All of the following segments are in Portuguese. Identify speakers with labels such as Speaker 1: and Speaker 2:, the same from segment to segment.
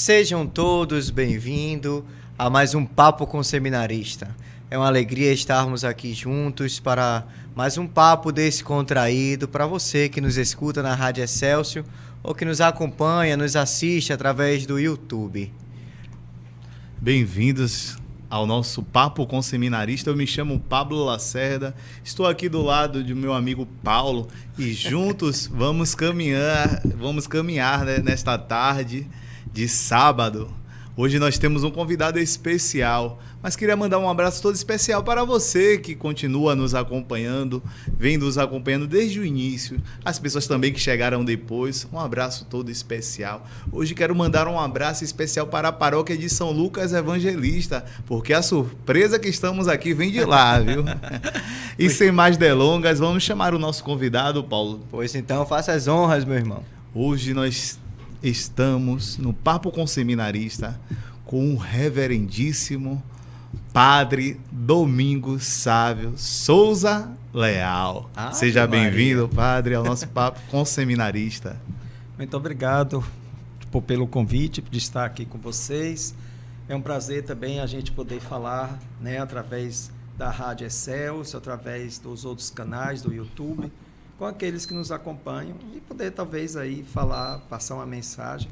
Speaker 1: Sejam todos bem-vindos a mais um Papo com Seminarista. É uma alegria estarmos aqui juntos para mais um papo descontraído para você que nos escuta na Rádio Excelsior ou que nos acompanha, nos assiste através do YouTube.
Speaker 2: Bem-vindos ao nosso Papo com Seminarista. Eu me chamo Pablo Lacerda, estou aqui do lado de meu amigo Paulo e juntos vamos caminhar, né, nesta tarde de sábado. Hoje nós temos um convidado especial, mas queria mandar um abraço todo especial para você que continua nos acompanhando, vem nos acompanhando desde o início, as pessoas também que chegaram depois, um abraço todo especial. Hoje quero mandar um abraço especial para a paróquia de São Lucas Evangelista, porque a surpresa que estamos aqui vem de lá, viu? E sem mais delongas, vamos chamar o nosso convidado, Paulo.
Speaker 1: Pois então, faça as honras, meu irmão.
Speaker 2: Hoje nós estamos no Papo com Seminarista com o reverendíssimo Padre Domingos Sávio Souza Leal. Seja bem-vindo, Padre, ao nosso Papo com Seminarista.
Speaker 3: Muito obrigado pelo convite, de estar aqui com vocês. É um prazer também a gente poder falar, né, através da Rádio Excelsior, através dos outros canais do YouTube, com aqueles que nos acompanham e poder talvez aí falar, passar uma mensagem.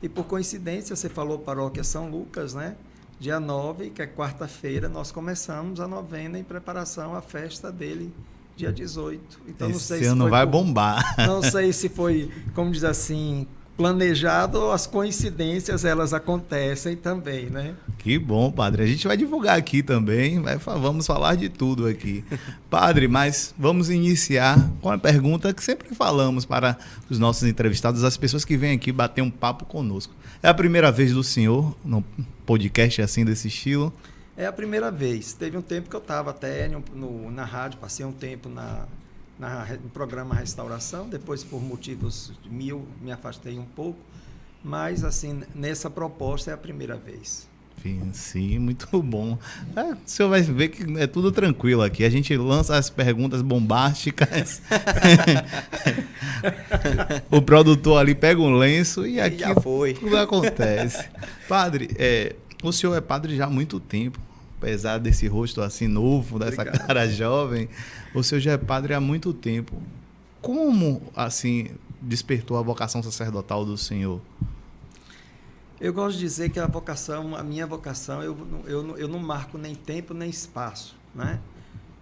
Speaker 3: E por coincidência, você falou Paróquia São Lucas, né? Dia 9, que é quarta-feira, nós começamos a novena em preparação à festa dele, dia 18. Então, não sei
Speaker 2: Esse
Speaker 3: se
Speaker 2: ano
Speaker 3: foi
Speaker 2: vai bombar.
Speaker 3: Não sei se foi, como diz assim, planejado ou as coincidências, elas acontecem também, né?
Speaker 2: Que bom, Padre. A gente vai divulgar aqui também, vamos falar de tudo aqui. Padre, mas vamos iniciar com a pergunta que sempre falamos para os nossos entrevistados, as pessoas que vêm aqui bater um papo conosco. É a primeira vez do senhor no podcast assim, desse estilo?
Speaker 3: É a primeira vez. Teve um tempo que eu estava até na rádio, passei um tempo no programa Restauração, depois por motivos me afastei um pouco, mas assim, nessa proposta é a primeira vez.
Speaker 2: Sim, muito bom. O senhor vai ver que é tudo tranquilo aqui. A gente lança as perguntas bombásticas. O produtor ali pega um lenço e aqui
Speaker 1: já foi.
Speaker 2: Tudo acontece. Padre, o senhor é padre já há muito tempo. Apesar desse rosto assim novo, dessa
Speaker 3: Obrigado.
Speaker 2: Cara jovem, o senhor já é padre há muito tempo. Como, assim, despertou a vocação sacerdotal do senhor?
Speaker 3: Eu gosto de dizer que a minha vocação, eu não marco nem tempo nem espaço, né?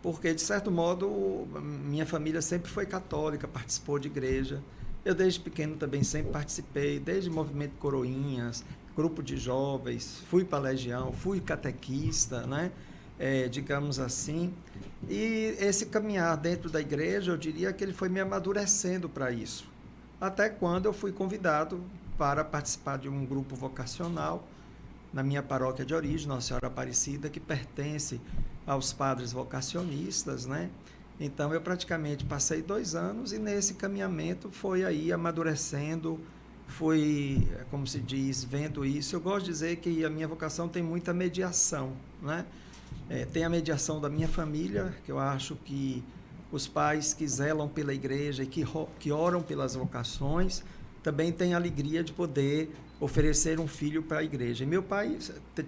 Speaker 3: Porque, de certo modo, minha família sempre foi católica, participou de igreja. Eu, desde pequeno, também sempre participei, desde movimento Coroinhas, grupo de jovens, fui para a Legião, fui catequista, né? Digamos assim. E esse caminhar dentro da igreja, eu diria que ele foi me amadurecendo para isso. Até quando eu fui convidado para participar de um grupo vocacional na minha paróquia de origem, Nossa Senhora Aparecida, que pertence aos padres vocacionistas, né? Então, eu praticamente passei 2 anos e nesse caminhamento foi aí amadurecendo, fui, como se diz, vendo isso. Eu gosto de dizer que a minha vocação tem muita mediação, né? Tem a mediação da minha família, que eu acho que os pais que zelam pela igreja e que oram pelas vocações, também tem a alegria de poder oferecer um filho para a igreja. E meu pai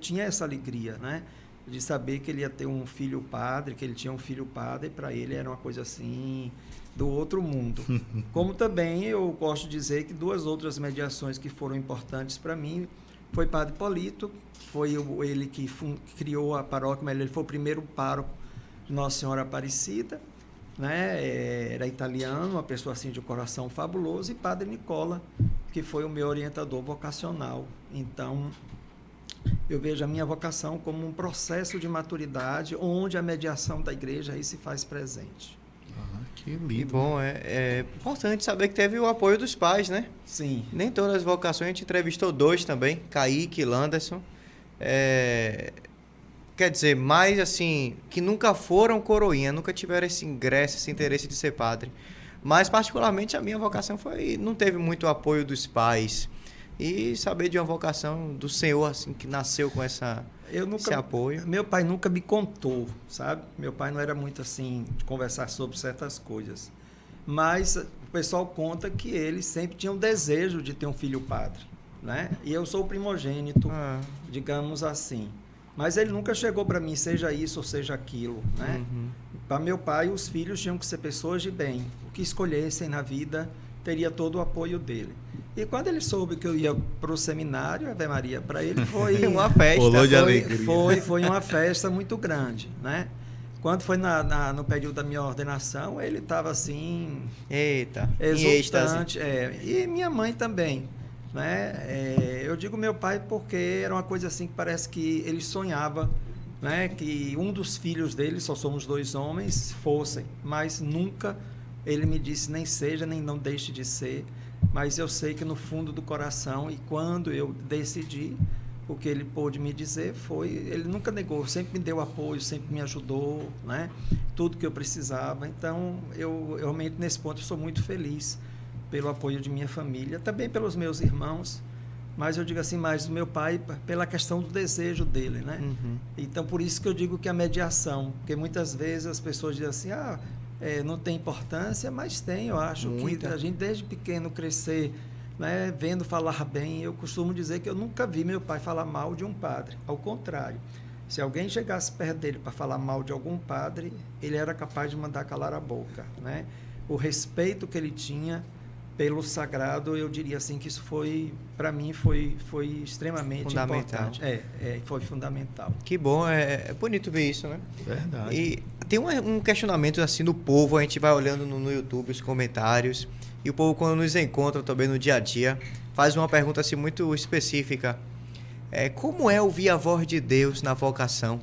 Speaker 3: tinha essa alegria, né? De saber que ele ia ter um filho padre, que ele tinha um filho padre, e para ele era uma coisa assim, do outro mundo. Como também eu gosto de dizer que 2 outras mediações que foram importantes para mim foi Padre Polito, foi ele que criou a paróquia, mas ele foi o primeiro pároco de Nossa Senhora Aparecida, né? Era italiano, uma pessoa assim de coração fabuloso, e Padre Nicola, que foi o meu orientador vocacional. Então, eu vejo a minha vocação como um processo de maturidade, onde a mediação da igreja aí se faz presente.
Speaker 2: Que lindo.
Speaker 1: E bom, é importante saber que teve o apoio dos pais, né?
Speaker 3: Sim.
Speaker 1: Nem todas as vocações, a gente entrevistou 2 também, Kaique e Landerson. Quer dizer, mais assim, que nunca foram coroinha, nunca tiveram esse ingresso, esse interesse de ser padre. Mas, particularmente, a minha vocação não teve muito apoio dos pais. E saber de uma vocação do Senhor, assim, que nasceu com esse apoio.
Speaker 3: Meu pai nunca me contou, sabe? Meu pai não era muito assim, de conversar sobre certas coisas. Mas o pessoal conta que ele sempre tinha um desejo de ter um filho padre. né? E eu sou o primogênito, digamos assim. Mas ele nunca chegou para mim, seja isso ou seja aquilo, né? Para meu pai, os filhos tinham que ser pessoas de bem. O que escolhessem na vida teria todo o apoio dele. E quando ele soube que eu ia para o seminário, Ave Maria, para ele foi
Speaker 1: uma festa.
Speaker 2: Pulou de alegria.
Speaker 3: Foi uma festa muito grande, né? Quando foi no período da minha ordenação, ele estava assim...
Speaker 1: Eita,
Speaker 3: exultante. E minha mãe também, né? Eu digo meu pai porque era uma coisa assim que parece que ele sonhava, né? Que um dos filhos dele, só somos 2 homens, fossem. Mas nunca ele me disse nem seja, nem não deixe de ser. Mas eu sei que no fundo do coração, e quando eu decidi... O que ele pôde me dizer foi, ele nunca negou, sempre me deu apoio, sempre me ajudou, né? Tudo que eu precisava. Então, eu realmente, nesse ponto, eu sou muito feliz pelo apoio de minha família, também pelos meus irmãos, mas eu digo assim, mais do meu pai, pela questão do desejo dele, né? Então, por isso que eu digo que a mediação, porque muitas vezes as pessoas dizem assim, não tem importância, mas tem, eu acho que a gente desde pequeno crescer, né, vendo falar bem, eu costumo dizer que eu nunca vi meu pai falar mal de um padre. Ao contrário, se alguém chegasse perto dele para falar mal de algum padre, ele era capaz de mandar calar a boca, né? O respeito que ele tinha pelo sagrado, eu diria assim que isso foi, para mim, foi extremamente
Speaker 1: fundamental.
Speaker 3: Importante. Foi fundamental.
Speaker 1: Que bom, é bonito ver isso, né?
Speaker 2: Verdade.
Speaker 1: E tem um questionamento assim do povo, a gente vai olhando no YouTube os comentários. E o povo, quando nos encontra também no dia a dia, faz uma pergunta assim muito específica. Como é ouvir a voz de Deus na vocação?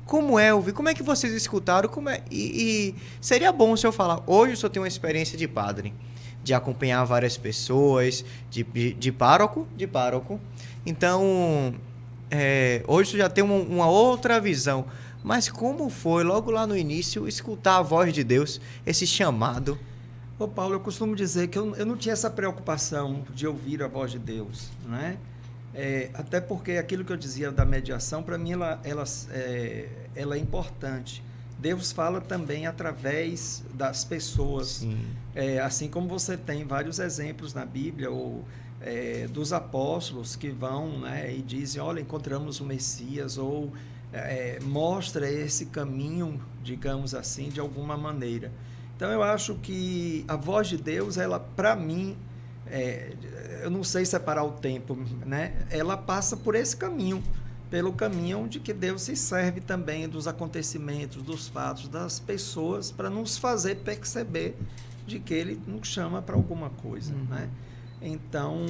Speaker 1: Como é ouvir? Como é que vocês escutaram? E seria bom se eu falar, hoje eu só tenho uma experiência de padre, de acompanhar várias pessoas, de pároco. Então, hoje eu já tenho uma outra visão. Mas como foi, logo lá no início, escutar a voz de Deus, esse chamado?
Speaker 3: Ô Paulo, eu costumo dizer que eu não tinha essa preocupação de ouvir a voz de Deus, né? Até porque aquilo que eu dizia da mediação, para mim, ela é importante. Deus fala também através das pessoas. Assim como você tem vários exemplos na Bíblia, ou dos apóstolos que vão, né, e dizem, olha, encontramos o Messias, ou mostra esse caminho, digamos assim, de alguma maneira. Então, eu acho que a voz de Deus, ela, para mim, eu não sei separar o tempo, né? Ela passa por esse caminho, pelo caminho de que Deus se serve também dos acontecimentos, dos fatos, das pessoas, para nos fazer perceber de que Ele nos chama para alguma coisa, né? Então,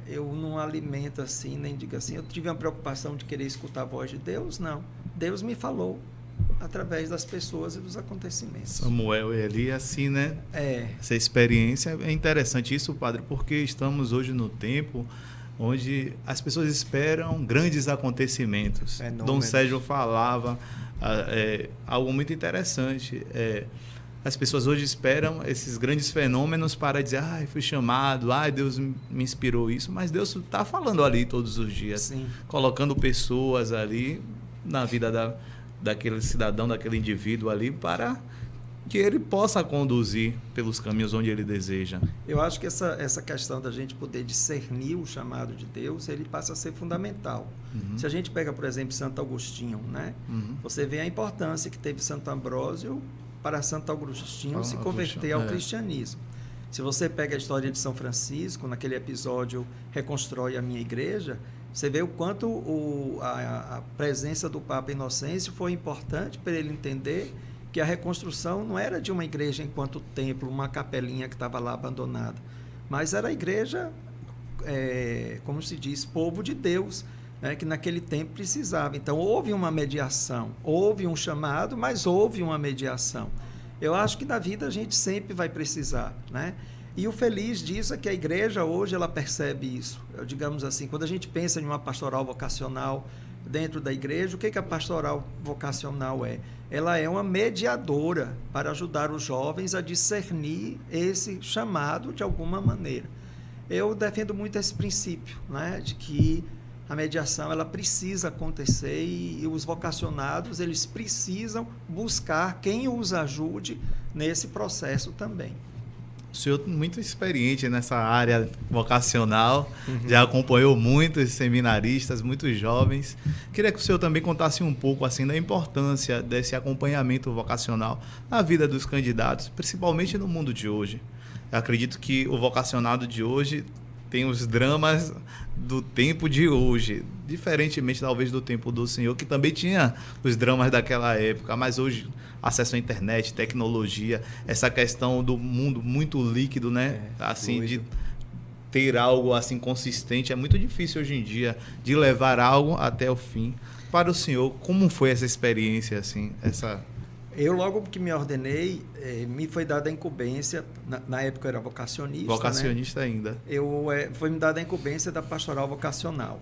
Speaker 3: eu não alimento assim, nem digo assim, eu tive uma preocupação de querer escutar a voz de Deus, não. Deus me falou através das pessoas e dos acontecimentos.
Speaker 2: Samuel e Eli, assim, né? Essa experiência é interessante isso, padre, porque estamos hoje no tempo onde as pessoas esperam grandes acontecimentos. Dom Sérgio falava algo muito interessante. As pessoas hoje esperam esses grandes fenômenos para dizer, fui chamado, Deus me inspirou isso, mas Deus está falando ali todos os dias,
Speaker 3: Sim.
Speaker 2: colocando pessoas ali na vida daquele cidadão, daquele indivíduo ali, para que ele possa conduzir pelos caminhos onde ele deseja.
Speaker 3: Eu acho que essa questão da gente poder discernir o chamado de Deus, ele passa a ser fundamental. Se a gente pega, por exemplo, Santo Agostinho, né? Você vê a importância que teve Santo Ambrósio para Santo Agostinho se converter ao cristianismo. Se você pega a história de São Francisco, naquele episódio Reconstrói a Minha Igreja, você vê o quanto a presença do Papa Inocêncio foi importante para ele entender que a reconstrução não era de uma igreja enquanto templo, uma capelinha que estava lá abandonada, mas era a igreja, como se diz, povo de Deus, né, que naquele tempo precisava. Então, houve uma mediação, houve um chamado, mas houve uma mediação. Eu acho que na vida a gente sempre vai precisar, né? E o feliz disso é que a igreja hoje ela percebe isso. Digamos assim, quando a gente pensa em uma pastoral vocacional dentro da igreja, o que a pastoral vocacional é? Ela é uma mediadora para ajudar os jovens a discernir esse chamado de alguma maneira. Eu defendo muito esse princípio, né, de que a mediação ela precisa acontecer e os vocacionados eles precisam buscar quem os ajude nesse processo também.
Speaker 2: O senhor é muito experiente nessa área vocacional, já acompanhou muitos seminaristas, muitos jovens. Queria que o senhor também contasse um pouco assim da importância desse acompanhamento vocacional na vida dos candidatos, principalmente no mundo de hoje. Eu acredito que o vocacionado de hoje tem os dramas do tempo de hoje, diferentemente talvez do tempo do senhor, que também tinha os dramas daquela época, mas hoje acesso à internet, tecnologia, essa questão do mundo muito líquido, né? Assim,
Speaker 1: fluido.
Speaker 2: de ter algo assim consistente é muito difícil hoje em dia, de levar algo até o fim. Para o senhor, como foi essa experiência assim, essa...
Speaker 3: Eu, logo que me ordenei, me foi dada a incumbência, na época eu era vocacionista.
Speaker 2: Vocacionista, né? Ainda.
Speaker 3: Foi me dada a incumbência da pastoral vocacional.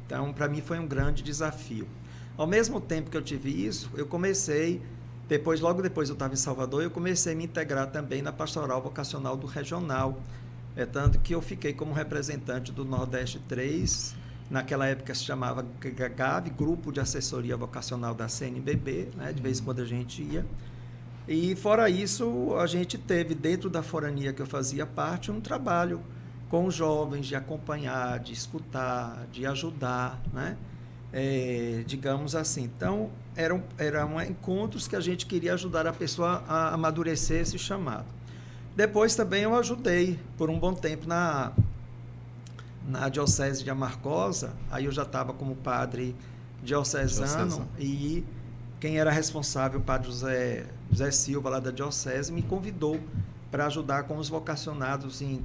Speaker 3: Então, para mim foi um grande desafio. Ao mesmo tempo que eu tive isso, eu comecei, logo depois eu estava em Salvador, eu comecei a me integrar também na pastoral vocacional do regional. Tanto que eu fiquei como representante do Nordeste 3, naquela época se chamava GAV, Grupo de Assessoria Vocacional da CNBB, né? De vez em quando a gente ia. E fora isso, a gente teve, dentro da forania que eu fazia parte, um trabalho com os jovens, de acompanhar, de escutar, de ajudar, né? Digamos assim. Então, eram encontros que a gente queria ajudar a pessoa a amadurecer esse chamado. Depois também eu ajudei por um bom tempo na Diocese de Amargosa. Aí eu já estava como padre diocesano e quem era responsável, o padre José Silva, lá da Diocese, me convidou para ajudar com os vocacionados em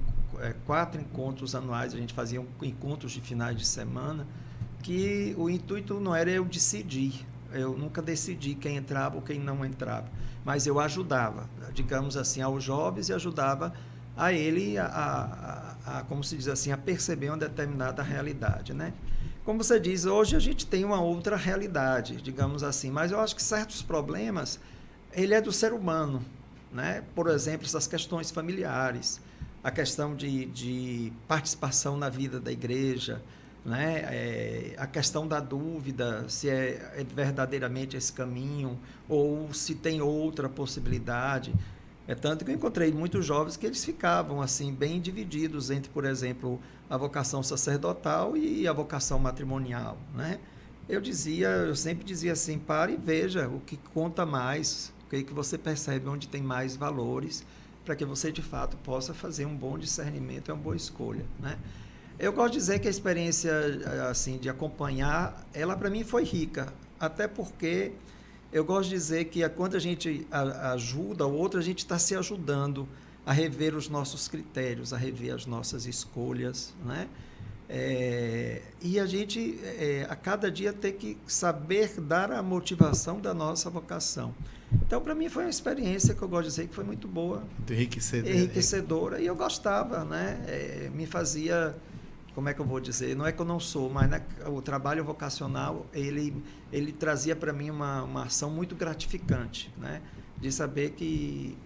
Speaker 3: 4 encontros anuais. A gente fazia encontros de finais de semana, que o intuito não era eu decidir. Eu nunca decidi quem entrava ou quem não entrava, mas eu ajudava, digamos assim, aos jovens e ajudava a ele como se diz assim, a perceber uma determinada realidade, né? Como você diz, hoje a gente tem uma outra realidade, digamos assim, mas eu acho que certos problemas, ele é do ser humano, né? Por exemplo, essas questões familiares, a questão de participação na vida da igreja, né? A questão da dúvida, se é verdadeiramente esse caminho ou se tem outra possibilidade. Tanto que eu encontrei muitos jovens que eles ficavam assim bem divididos entre, por exemplo, a vocação sacerdotal e a vocação matrimonial, né? Eu sempre dizia assim, pare e veja o que conta mais, o que você percebe onde tem mais valores, para que você de fato possa fazer um bom discernimento e uma boa escolha, né? Eu gosto de dizer que a experiência assim de acompanhar, ela para mim foi rica, até porque eu gosto de dizer que quando a gente ajuda o outro, a gente está se ajudando a rever os nossos critérios, a rever as nossas escolhas, né? E a gente, a cada dia, tem que saber dar a motivação da nossa vocação. Então, para mim, foi uma experiência que eu gosto de dizer que foi muito boa, enriquecedora, e eu gostava, né? Me fazia... Como é que eu vou dizer? Não é que eu não sou, mas o trabalho vocacional, ele trazia para mim uma ação muito gratificante, né? De saber que,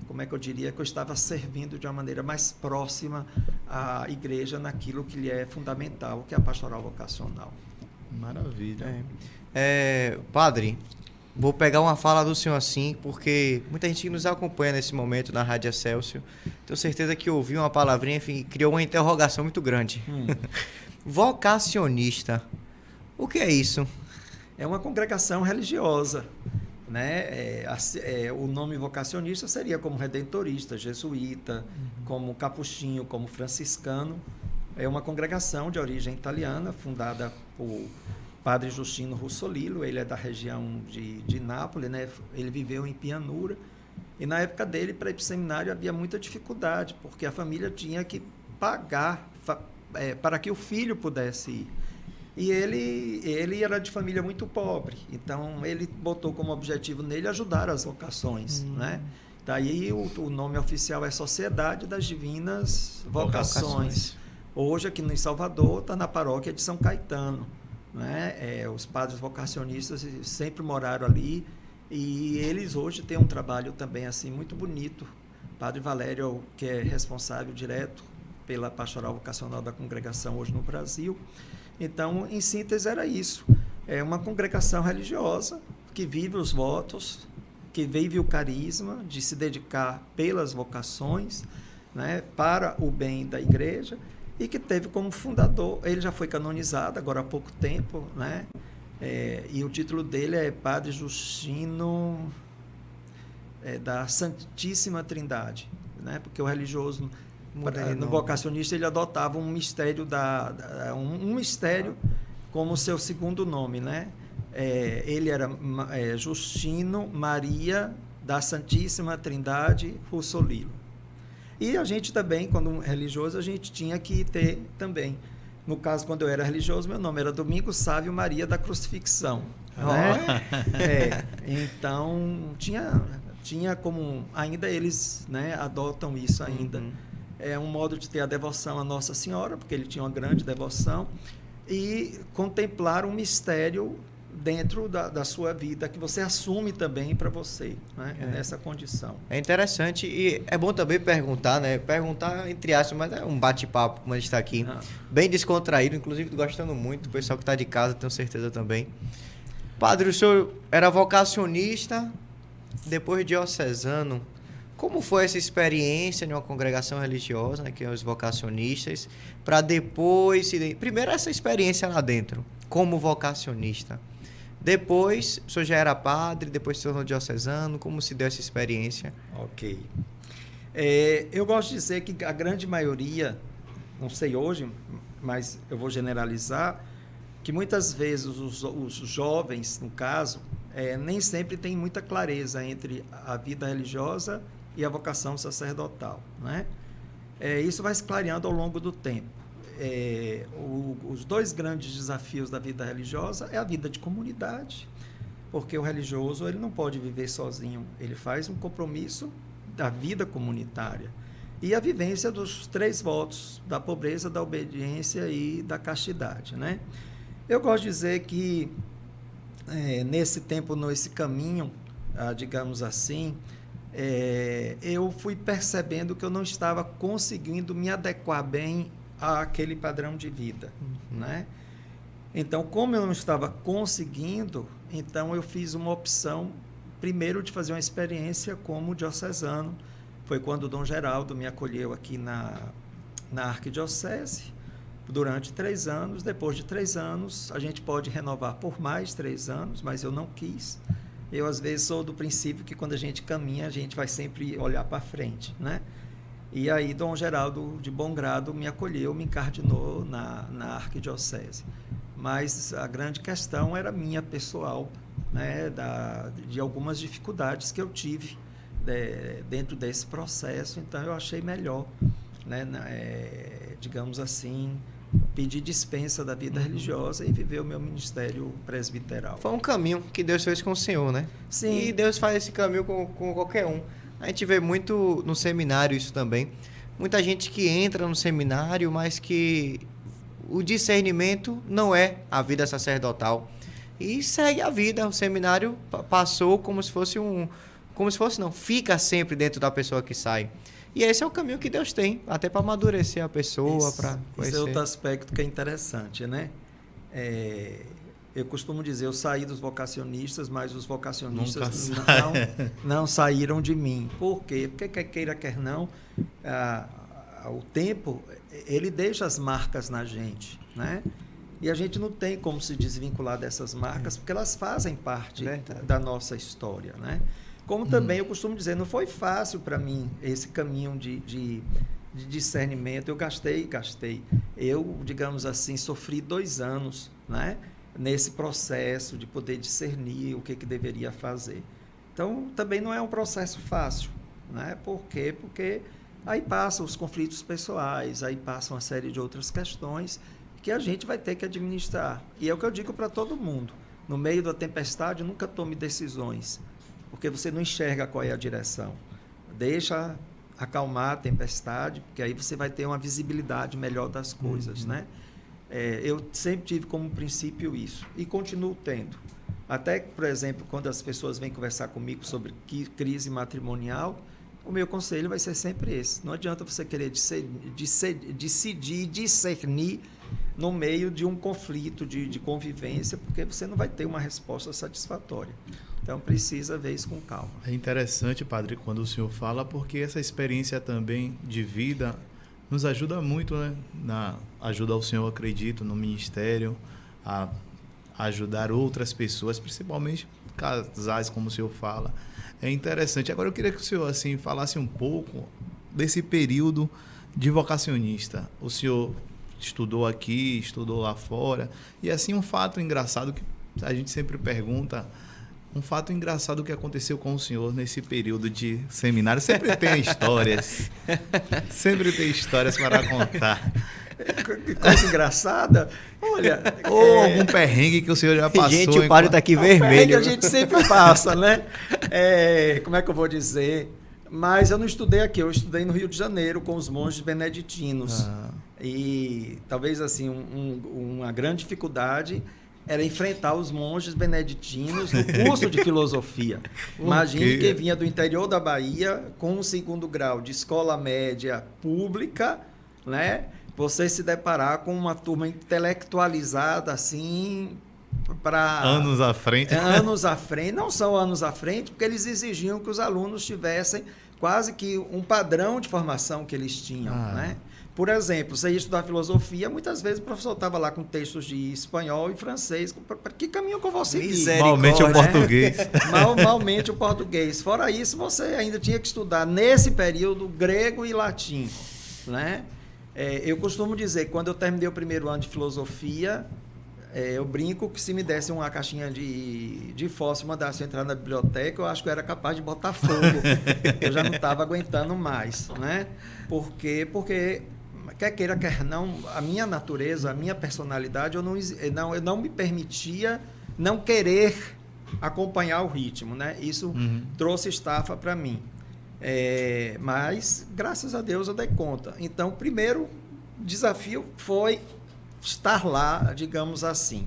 Speaker 3: como é que eu diria, que eu estava servindo de uma maneira mais próxima à igreja naquilo que lhe é fundamental, que é a pastoral vocacional.
Speaker 2: Maravilha.
Speaker 1: Padre, vou pegar uma fala do senhor assim, porque muita gente que nos acompanha nesse momento na Rádio Excelsior, tenho certeza que ouviu uma palavrinha e criou uma interrogação muito grande. Vocacionista, o que é isso?
Speaker 3: É uma congregação religiosa, né? O nome vocacionista seria como redentorista, jesuíta, como capuchinho, como franciscano. É uma congregação de origem italiana, fundada por Padre Justino Russolillo. Ele é da região de Nápoles, né? Ele viveu em Pianura. E na época dele, para ir para o seminário, havia muita dificuldade, porque a família tinha que pagar para que o filho pudesse ir. E ele era de família muito pobre, então ele botou como objetivo nele ajudar as vocações, né? Daí o nome oficial é Sociedade das Divinas Vocações. Hoje, aqui em Salvador, está na paróquia de São Caetano, né? Os padres vocacionistas sempre moraram ali, e eles hoje têm um trabalho também assim muito bonito. O Padre Valério, que é responsável direto pela pastoral vocacional da congregação hoje no Brasil. Então, em síntese, era isso. É uma congregação religiosa que vive os votos, que vive o carisma de se dedicar pelas vocações, né, para o bem da igreja, e que teve como fundador, ele já foi canonizado agora há pouco tempo, né, e o título dele é Padre Justino da Santíssima Trindade, né, porque o religioso, no vocacionista, ele adotava um mistério, um mistério como seu segundo nome, né? Ele era Justino Maria da Santíssima Trindade Russolino. E a gente também, quando religioso, a gente tinha que ter também. No caso, quando eu era religioso, meu nome era Domingos Sávio Maria da Crucifixão. Né? Então, tinha como... Ainda eles, né, adotam isso ainda. É um modo de ter a devoção à Nossa Senhora, porque ele tinha uma grande devoção, e contemplar um mistério dentro da sua vida, que você assume também para você, né? Nessa condição.
Speaker 1: É interessante e é bom também perguntar, né? Perguntar entre aspas, mas é um bate-papo, como a gente está aqui, bem descontraído, inclusive gostando muito, o pessoal que está de casa, tenho certeza também. Padre, o senhor era vocacionista, depois diocesano. Como foi essa experiência de uma congregação religiosa, né, que é os vocacionistas, para depois... Primeiro essa experiência lá dentro, como vocacionista. Depois, o senhor já era padre, depois se tornou diocesano. Como se deu essa experiência?
Speaker 3: Ok. Eu gosto de dizer que a grande maioria, não sei hoje, mas eu vou generalizar, que muitas vezes os jovens, no caso, nem sempre têm muita clareza entre a vida religiosa e a vocação sacerdotal, né? Isso vai se clareando ao longo do tempo. Os dois grandes desafios da vida religiosa é a vida de comunidade, porque o religioso ele não pode viver sozinho, ele faz um compromisso da vida comunitária, e a vivência dos 3 votos, da pobreza, da obediência e da castidade, né? Eu gosto de dizer que nesse tempo, nesse caminho, digamos assim, eu fui percebendo que eu não estava conseguindo me adequar bem àquele padrão de vida, né? Então, como eu não estava conseguindo, então eu fiz uma opção, primeiro, de fazer uma experiência como diocesano. Foi quando o Dom Geraldo me acolheu aqui na arquidiocese durante 3 anos. Depois de 3 anos, a gente pode renovar por mais 3 anos, mas eu não quis. Eu, às vezes, sou do princípio que quando a gente caminha, a gente vai sempre olhar para frente, né? E aí, Dom Geraldo, de bom grado, me acolheu, me encardinou na arquidiocese. Mas a grande questão era minha, pessoal, né? De algumas dificuldades que eu tive dentro desse processo. Então, eu achei melhor, né? Digamos assim, pedir dispensa da vida religiosa e viver o meu ministério presbiteral.
Speaker 1: Foi um caminho que Deus fez com o senhor, né?
Speaker 3: Sim.
Speaker 1: E Deus faz esse caminho com qualquer um. A gente vê muito no seminário isso também. Muita gente que entra no seminário, mas que o discernimento não é a vida sacerdotal. E segue a vida. O seminário passou como se fosse não, fica sempre dentro da pessoa que sai. E esse é o caminho que Deus tem, até para amadurecer a pessoa, para conhecer.
Speaker 3: Esse é outro aspecto que é interessante, né? Eu costumo dizer, eu saí dos vocacionistas, mas os vocacionistas não saíram de mim. Por quê? Porque quer queira, quer não, o tempo, ele deixa as marcas na gente, né? E a gente não tem como se desvincular dessas marcas, porque elas fazem parte da nossa história, né? Como também eu costumo dizer, não foi fácil para mim esse caminho de discernimento. Eu gastei. Eu, digamos assim, sofri 2 anos, né, nesse processo de poder discernir o que deveria fazer. Então, também não é um processo fácil, né? Por quê? Porque aí passam os conflitos pessoais, aí passam uma série de outras questões que a gente vai ter que administrar. E é o que eu digo para todo mundo. No meio da tempestade, nunca tome decisões, porque você não enxerga qual é a direção. Deixa acalmar a tempestade, porque aí você vai ter uma visibilidade melhor das coisas, né? Eu sempre tive como princípio isso, e continuo tendo. Até, por exemplo, quando as pessoas vêm conversar comigo sobre crise matrimonial, o meu conselho vai ser sempre esse. Não adianta você querer decidir, discernir no meio de um conflito de convivência, porque você não vai ter uma resposta satisfatória. Então precisa ver isso com calma.
Speaker 2: É interessante, padre, quando o senhor fala, porque essa experiência também de vida nos ajuda muito, né? Ajuda o senhor, acredito, no ministério, a ajudar outras pessoas, principalmente casais, como o senhor fala. É interessante. Agora eu queria que o senhor assim, falasse um pouco desse período de vocacionista. O senhor estudou aqui, estudou lá fora, e assim um fato engraçado que a gente sempre pergunta, um fato engraçado que aconteceu com o senhor nesse período de seminário. Sempre tem histórias. Sempre tem histórias para contar.
Speaker 3: Que coisa engraçada. Olha,
Speaker 2: Ou algum perrengue que o senhor já passou.
Speaker 1: Gente, o padre está aqui
Speaker 3: perrengue
Speaker 1: vermelho.
Speaker 3: a gente sempre passa, né? Como é que eu vou dizer? Mas eu não estudei aqui, eu estudei no Rio de Janeiro com os monges beneditinos. E talvez assim, uma grande dificuldade era enfrentar os monges beneditinos no curso de filosofia. Imagine quem vinha do interior da Bahia com um 2º grau de escola média pública, né? Você se deparar com uma turma intelectualizada assim para
Speaker 2: anos à frente.
Speaker 3: Anos à frente, não são anos à frente, porque eles exigiam que os alunos tivessem quase que um padrão de formação que eles tinham, né? Por exemplo, você ia estudar filosofia, muitas vezes o professor estava lá com textos de espanhol e francês, que caminho que eu vou seguir?
Speaker 2: Malmente o português.
Speaker 3: Malmente o português. Fora isso, você ainda tinha que estudar, nesse período, grego e latim, né? Eu costumo dizer que quando eu terminei o 1º ano de filosofia, eu brinco que se me desse uma caixinha de fósforo e mandasse eu entrar na biblioteca, eu acho que eu era capaz de botar fogo. Eu já não estava aguentando mais, né? Porque quer queira, quer não, a minha natureza, a minha personalidade, eu não me permitia não querer acompanhar o ritmo, né? Isso trouxe estafa para mim. Mas, graças a Deus, eu dei conta. Então, o primeiro desafio foi estar lá, digamos assim.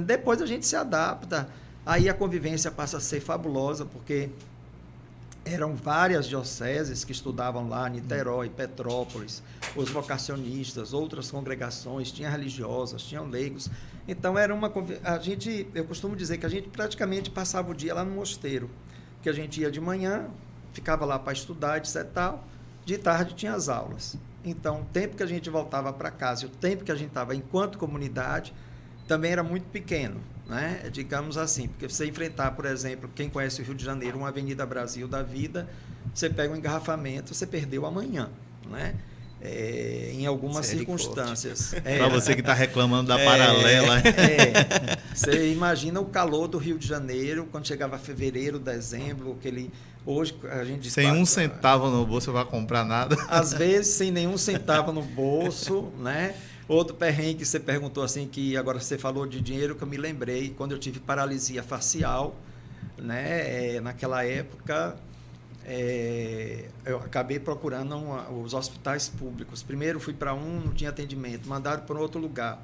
Speaker 3: Depois a gente se adapta, aí a convivência passa a ser fabulosa, porque eram várias dioceses que estudavam lá, Niterói, Petrópolis, os vocacionistas, outras congregações, tinha religiosas, tinham leigos. Então, eu costumo dizer que a gente praticamente passava o dia lá no mosteiro, que a gente ia de manhã, ficava lá para estudar, etc. Tal. De tarde tinha as aulas. Então, o tempo que a gente voltava para casa e o tempo que a gente estava enquanto comunidade também era muito pequeno, né? Digamos assim, porque você enfrentar, por exemplo, quem conhece o Rio de Janeiro, uma Avenida Brasil da vida, você pega um engarrafamento, você perdeu amanhã, né? Em algumas circunstâncias.
Speaker 2: Para você que está reclamando da paralela.
Speaker 3: Você imagina o calor do Rio de Janeiro, quando chegava fevereiro, dezembro, hoje a gente diz,
Speaker 2: sem um centavo no bolso vai comprar nada.
Speaker 3: Às vezes sem nenhum centavo no bolso, né? Outro perrengue que você perguntou assim, que agora você falou de dinheiro, que eu me lembrei, quando eu tive paralisia facial, né? Naquela época, eu acabei procurando os hospitais públicos. Primeiro fui para não tinha atendimento, mandaram para outro lugar.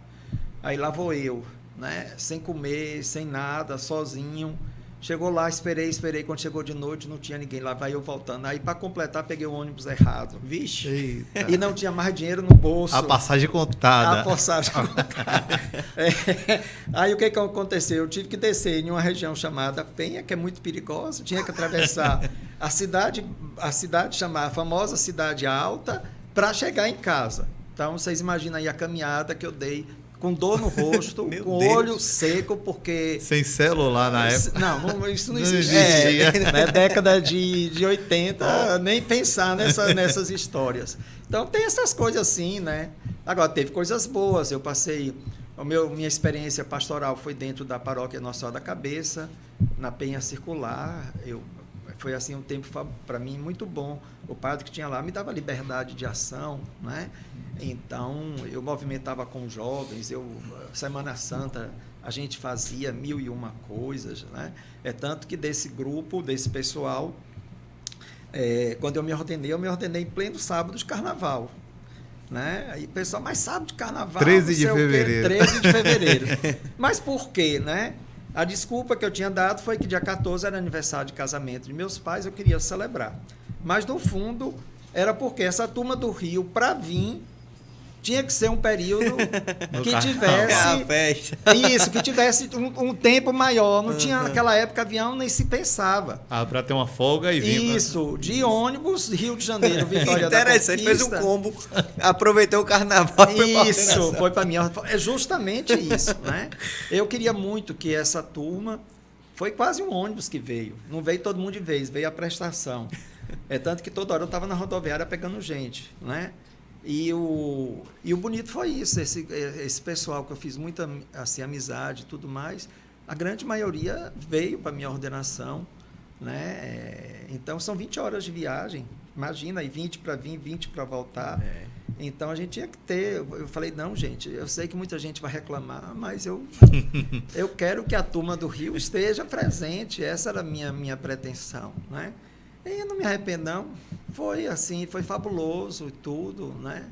Speaker 3: Aí lá vou eu, né? Sem comer, sem nada, sozinho. Chegou lá, esperei. Quando chegou de noite, não tinha ninguém. Lá vai eu voltando. Aí, para completar, peguei o ônibus errado.
Speaker 1: Vixe.
Speaker 2: Eita.
Speaker 3: E não tinha mais dinheiro no bolso.
Speaker 2: A passagem contada.
Speaker 3: Aí, o que aconteceu? Eu tive que descer em uma região chamada Penha, que é muito perigosa. Tinha que atravessar a famosa Cidade Alta, para chegar em casa. Então, vocês imaginam aí a caminhada que eu dei, com dor no rosto, com o olho seco, porque...
Speaker 2: Sem celular na época.
Speaker 3: Não, isso não existia. Na década de 80, nem pensar nessas histórias. Então, tem essas coisas assim, né? Agora, teve coisas boas. Eu passei... Minha experiência pastoral foi dentro da paróquia Nossa Senhora da Cabeça, na Penha Circular. Foi assim um tempo para mim muito bom. O padre que tinha lá me dava liberdade de ação, né? Então eu movimentava com jovens. Semana Santa a gente fazia 1001 coisas, né? Tanto que desse grupo, desse pessoal, quando eu me ordenei em pleno sábado de carnaval, né? Aí o pessoal, mas sábado de carnaval,
Speaker 2: 13 de fevereiro.
Speaker 3: 13 de fevereiro. Mas por quê, né? A desculpa que eu tinha dado foi que dia 14 era aniversário de casamento de meus pais, eu queria celebrar. Mas, no fundo, era porque essa turma do Rio, para vir, tinha que ser um período que
Speaker 2: carnaval.
Speaker 3: tivesse...
Speaker 1: A festa.
Speaker 3: Isso, que tivesse um tempo maior. Não tinha, naquela época, avião nem se pensava.
Speaker 2: Para ter uma folga e vir.
Speaker 3: Isso, de ônibus, Rio de Janeiro, Vitória da
Speaker 1: Interessante, fez um
Speaker 3: Conquista.
Speaker 1: combo. Aproveitou o carnaval e foi pra
Speaker 3: Isso,
Speaker 1: ordenação.
Speaker 3: foi para mim. É justamente isso, né? Eu queria muito que essa turma... Foi quase um ônibus que veio. Não veio todo mundo de vez, veio a prestação. É tanto que toda hora eu estava na rodoviária pegando gente, né? E o bonito foi isso, esse pessoal que eu fiz muita assim, amizade e tudo mais, a grande maioria veio para a minha ordenação, né? Então, são 20 horas de viagem, imagina, aí 20 para vir, 20 para voltar. Então, a gente tinha que ter, eu falei, não, gente, eu sei que muita gente vai reclamar, mas eu quero que a turma do Rio esteja presente, essa era a minha pretensão, né? E eu não me arrependo, não. Foi assim, foi fabuloso e tudo, né?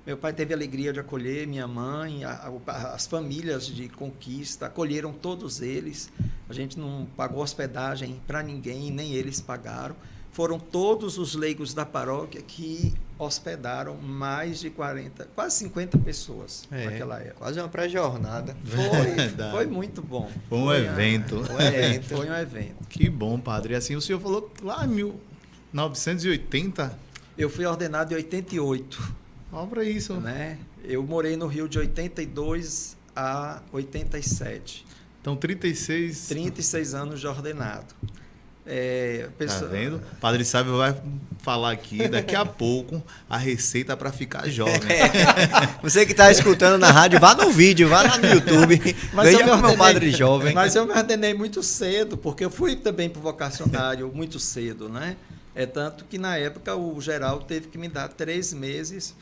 Speaker 3: Meu pai teve a alegria de acolher, minha mãe, as famílias de Conquista, acolheram todos eles. A gente não pagou hospedagem para ninguém, nem eles pagaram. Foram todos os leigos da paróquia que hospedaram mais de 40, quase 50 pessoas naquela época.
Speaker 1: Quase uma pré-jornada.
Speaker 3: Foi muito bom.
Speaker 2: Foi um evento.
Speaker 3: Foi um evento.
Speaker 2: Que bom, padre. Assim, o senhor falou que lá em 1980.
Speaker 3: Eu fui ordenado em 88.
Speaker 2: Obra isso.
Speaker 3: Né? Eu morei no Rio de 82 a 87.
Speaker 2: Então,
Speaker 3: 36 anos de ordenado.
Speaker 2: Tá vendo? Padre Sábio vai falar aqui, daqui a pouco, a receita para ficar jovem.
Speaker 1: Você que está escutando na rádio, vá no vídeo, vá lá no YouTube. Veja como é o padre jovem.
Speaker 3: Mas eu me ordenei muito cedo, porque eu fui também para o vocacionário muito cedo, né? É tanto que na época o geral teve que me dar 3 meses,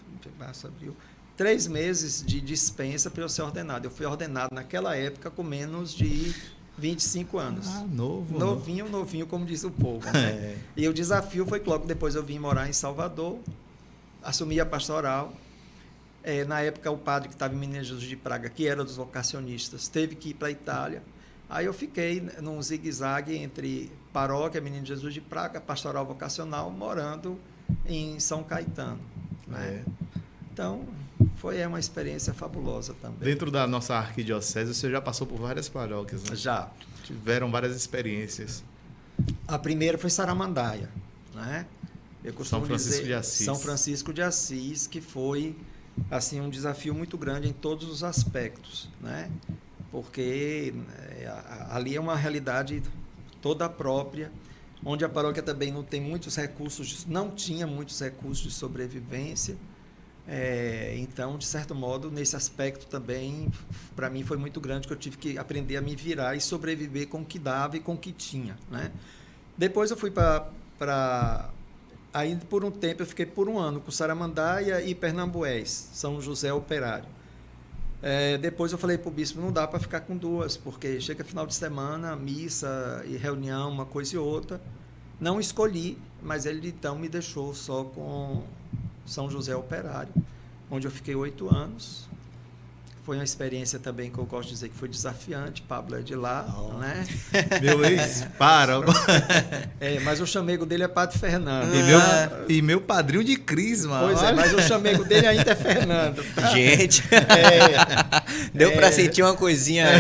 Speaker 3: 3 meses de dispensa para eu ser ordenado. Eu fui ordenado naquela época com menos de 25 anos. Novinho, como diz o povo. Né? E o desafio foi que logo depois eu vim morar em Salvador, assumi a pastoral. Na época, o padre que estava em Menino Jesus de Praga, que era dos vocacionistas, teve que ir para a Itália. Aí eu fiquei num zigue-zague entre paróquia, Menino Jesus de Praga, pastoral vocacional, morando em São Caetano. Né? Então, foi uma experiência fabulosa também.
Speaker 2: Dentro da nossa arquidiocese, você já passou por várias paróquias, né?
Speaker 3: Já.
Speaker 2: Tiveram várias experiências.
Speaker 3: A primeira foi Saramandaia, né? Eu costumo
Speaker 2: São Francisco
Speaker 3: dizer
Speaker 2: de Assis.
Speaker 3: São Francisco de Assis, que foi assim um desafio muito grande em todos os aspectos, né? Porque ali é uma realidade toda própria, onde a paróquia também não tem muitos recursos, não tinha muitos recursos de sobrevivência. Então, de certo modo, nesse aspecto também, para mim foi muito grande, que eu tive que aprender a me virar e sobreviver com o que dava e com o que tinha, né? Depois eu fui para... Aí, por um tempo, eu fiquei por um ano com Saramandaia e Pernambués, São José Operário. Depois eu falei para o bispo, não dá para ficar com 2, porque chega final de semana, missa e reunião, uma coisa e outra. Não escolhi, mas ele então me deixou só com São José Operário, onde eu fiquei 8 anos. Foi uma experiência também que eu gosto de dizer que foi desafiante. Pablo é de lá, né?
Speaker 2: Meu ex-para.
Speaker 3: Mas o chamego dele é Padre Fernando.
Speaker 2: E meu padrinho de crisma.
Speaker 3: Pois é, mas o chamego dele ainda é Fernando. Tá?
Speaker 1: Gente, deu para sentir uma coisinha aí.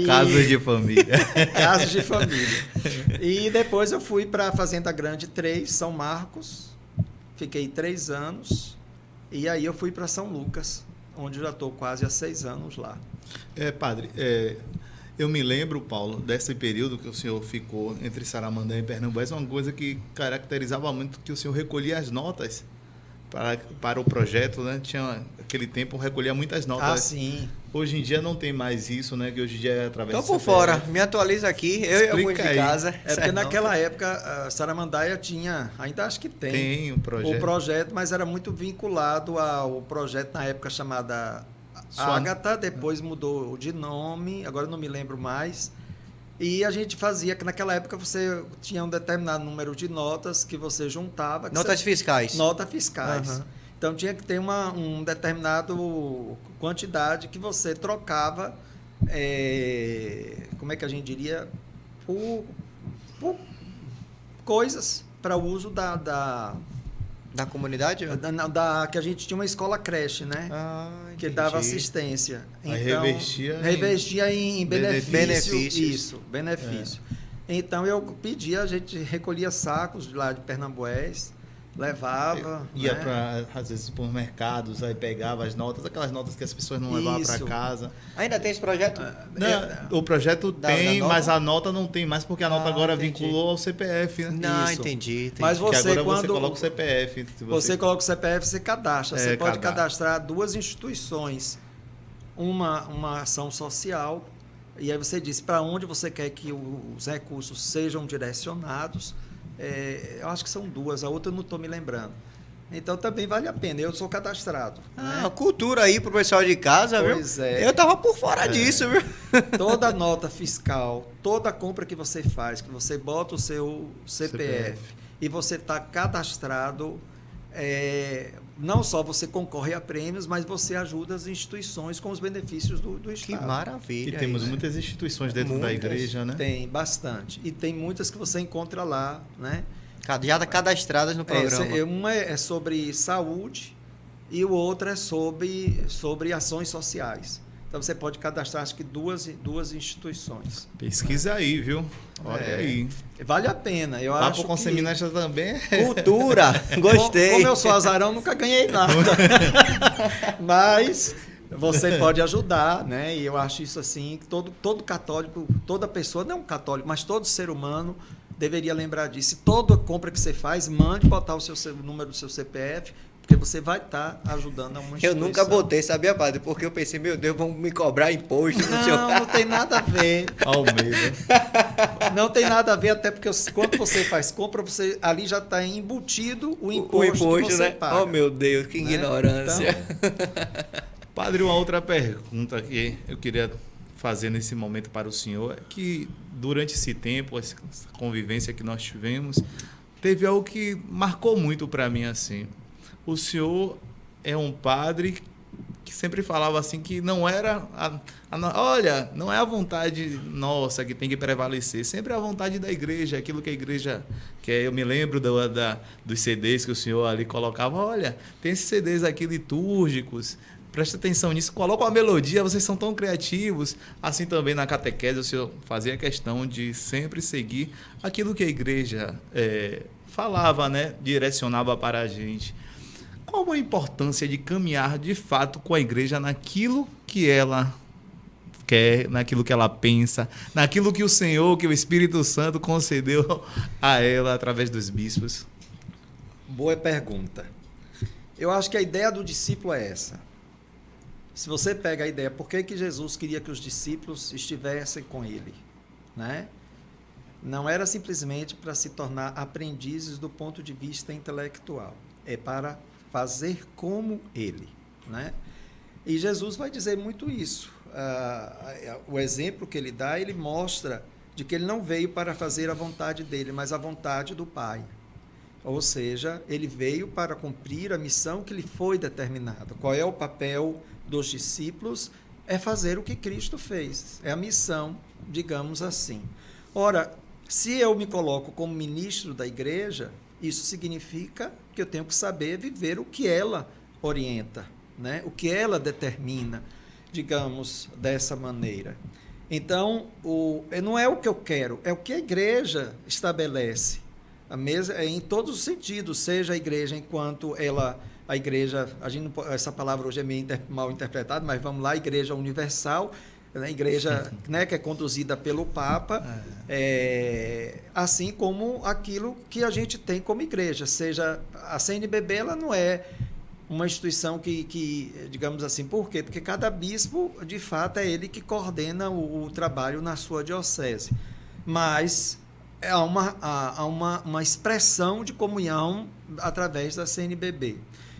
Speaker 2: Casos de família.
Speaker 3: Casos de família. E depois eu fui para a Fazenda Grande 3, São Marcos. Fiquei 3 anos. E aí eu fui para São Lucas, onde eu já estou quase há 6 anos lá.
Speaker 2: Padre, eu me lembro, Paulo, desse período que o senhor ficou entre Saramandaia e Pernambués, uma coisa que caracterizava muito, que o senhor recolhia as notas para o projeto, né? Tinha aquele tempo, recolhia muitas notas.
Speaker 3: Ah, sim.
Speaker 2: Hoje em dia não tem mais isso, né? Que hoje em dia é através
Speaker 1: Tô por fora, me atualiza aqui, eu e alguns de casa.
Speaker 3: Porque naquela época a Saramandaia tinha, ainda acho que tem
Speaker 2: um projeto.
Speaker 3: O projeto, mas era muito vinculado ao projeto na época chamada Ágata, depois mudou de nome, agora não me lembro mais. E a gente fazia, que naquela época você tinha um determinado número de notas que você juntava.
Speaker 1: Notas fiscais.
Speaker 3: Notas fiscais.
Speaker 1: Uhum.
Speaker 3: Então tinha que ter um determinado quantidade que você trocava, como é que a gente diria, por coisas para o uso
Speaker 1: Da comunidade?
Speaker 3: Que a gente tinha uma escola creche, né? Que
Speaker 1: Entendi.
Speaker 3: dava assistência.
Speaker 2: Aí
Speaker 3: Então, revestia em benefício. Isso, benefício. Então eu pedia, a gente recolhia sacos lá de Pernambués, levava.
Speaker 2: Ia
Speaker 3: né?
Speaker 2: para, às vezes, supermercados, aí pegava as notas, aquelas notas que as pessoas não levavam para
Speaker 3: Isso.
Speaker 2: casa.
Speaker 1: Ainda tem esse projeto?
Speaker 2: O projeto tem,
Speaker 1: da
Speaker 2: mas a nota não tem mais, porque a nota agora
Speaker 1: entendi.
Speaker 2: vinculou ao CPF, né?
Speaker 1: Não,
Speaker 3: Isso.
Speaker 1: entendi.
Speaker 3: Mas
Speaker 2: Porque
Speaker 3: você,
Speaker 2: agora você
Speaker 3: quando
Speaker 2: coloca o CPF. Se
Speaker 3: você coloca o CPF, você cadastra. Você pode
Speaker 2: cadastra.
Speaker 3: cadastrar duas instituições. Uma ação social, e aí você diz para onde você quer que os recursos sejam direcionados. Eu acho que são duas, a outra eu não estou me lembrando. Então também vale a pena, eu sou cadastrado. Né?
Speaker 1: Cultura aí pro pessoal de casa,
Speaker 3: Pois
Speaker 1: viu?
Speaker 3: é.
Speaker 1: Eu tava por fora disso, viu?
Speaker 3: Toda nota fiscal, toda compra que você faz, que você bota o seu CPF. E você está cadastrado, não só você concorre a prêmios, mas você ajuda as instituições com os benefícios do
Speaker 1: Que
Speaker 3: Estado.
Speaker 1: maravilha.
Speaker 2: E temos
Speaker 1: isso.
Speaker 2: muitas instituições dentro da
Speaker 1: Muitas.
Speaker 2: igreja, né?
Speaker 3: Tem bastante. E tem muitas que você encontra lá, né?
Speaker 1: Já tá cadastradas no programa.
Speaker 3: Uma é sobre saúde e o outro é sobre ações sociais. Então você pode cadastrar, acho que duas instituições.
Speaker 2: Pesquisa aí, viu? Olha aí.
Speaker 3: Vale a pena. Eu
Speaker 2: Papo
Speaker 3: acho
Speaker 2: com
Speaker 3: que
Speaker 2: seminarista também.
Speaker 1: Cultura, gostei.
Speaker 3: Como eu sou azarão, nunca ganhei nada. Mas você pode ajudar, né? E eu acho isso assim, que todo católico, toda pessoa, não católico, mas todo ser humano deveria lembrar disso. E toda compra que você faz, mande botar o número do seu CPF, porque você vai estar ajudando a uma instituição.
Speaker 1: Eu nunca botei, sabia, padre? Porque eu pensei, meu Deus, vão me cobrar imposto.
Speaker 3: Não tem nada a ver.
Speaker 2: Almeida.
Speaker 3: Não tem nada a ver, até porque quando você faz compra, ali já está embutido o imposto que você
Speaker 1: né?
Speaker 3: paga.
Speaker 1: Oh, meu Deus, que ignorância.
Speaker 2: Padre, uma outra pergunta que eu queria fazer nesse momento para o senhor é que durante esse tempo, essa convivência que nós tivemos, teve algo que marcou muito para mim assim. O senhor é um padre que sempre falava assim que não era olha, não é a vontade nossa que tem que prevalecer, sempre é a vontade da igreja, aquilo que a igreja quer. Eu me lembro dos CDs que o senhor ali colocava, olha, tem esses CDs aqui litúrgicos, presta atenção nisso, coloca uma melodia, vocês são tão criativos. Assim também na catequese o senhor fazia questão de sempre seguir aquilo que a igreja falava, né? Direcionava para a gente. Qual a importância de caminhar de fato com a igreja naquilo que ela quer, naquilo que ela pensa, naquilo que o Senhor, que o Espírito Santo concedeu a ela através dos bispos?
Speaker 3: Boa pergunta. Eu acho que a ideia do discípulo é essa. Se você pega a ideia, por que Jesus queria que os discípulos estivessem com ele? Né? Não era simplesmente para se tornar aprendizes do ponto de vista intelectual. É para fazer como ele. Né? E Jesus vai dizer muito isso. O exemplo que ele dá, ele mostra de que ele não veio para fazer a vontade dele, mas a vontade do Pai. Ou seja, ele veio para cumprir a missão que lhe foi determinada. Qual é o papel dos discípulos? É fazer o que Cristo fez. É a missão, digamos assim. Ora, se eu me coloco como ministro da igreja, isso significa que eu tenho que saber viver o que ela orienta, né? O que ela determina, digamos, dessa maneira. Então, não é o que eu quero, é o que a igreja estabelece. A mesa em todos os sentidos, seja a igreja enquanto a igreja, essa palavra hoje é meio mal interpretada, mas vamos lá, a igreja universal, a igreja, né, que é conduzida pelo Papa, assim como aquilo que a gente tem como igreja, seja a CNBB, ela não é uma instituição que, digamos assim, por quê? Porque cada bispo, de fato, é ele que coordena o trabalho na sua diocese, mas há uma expressão de comunhão através da CNBB.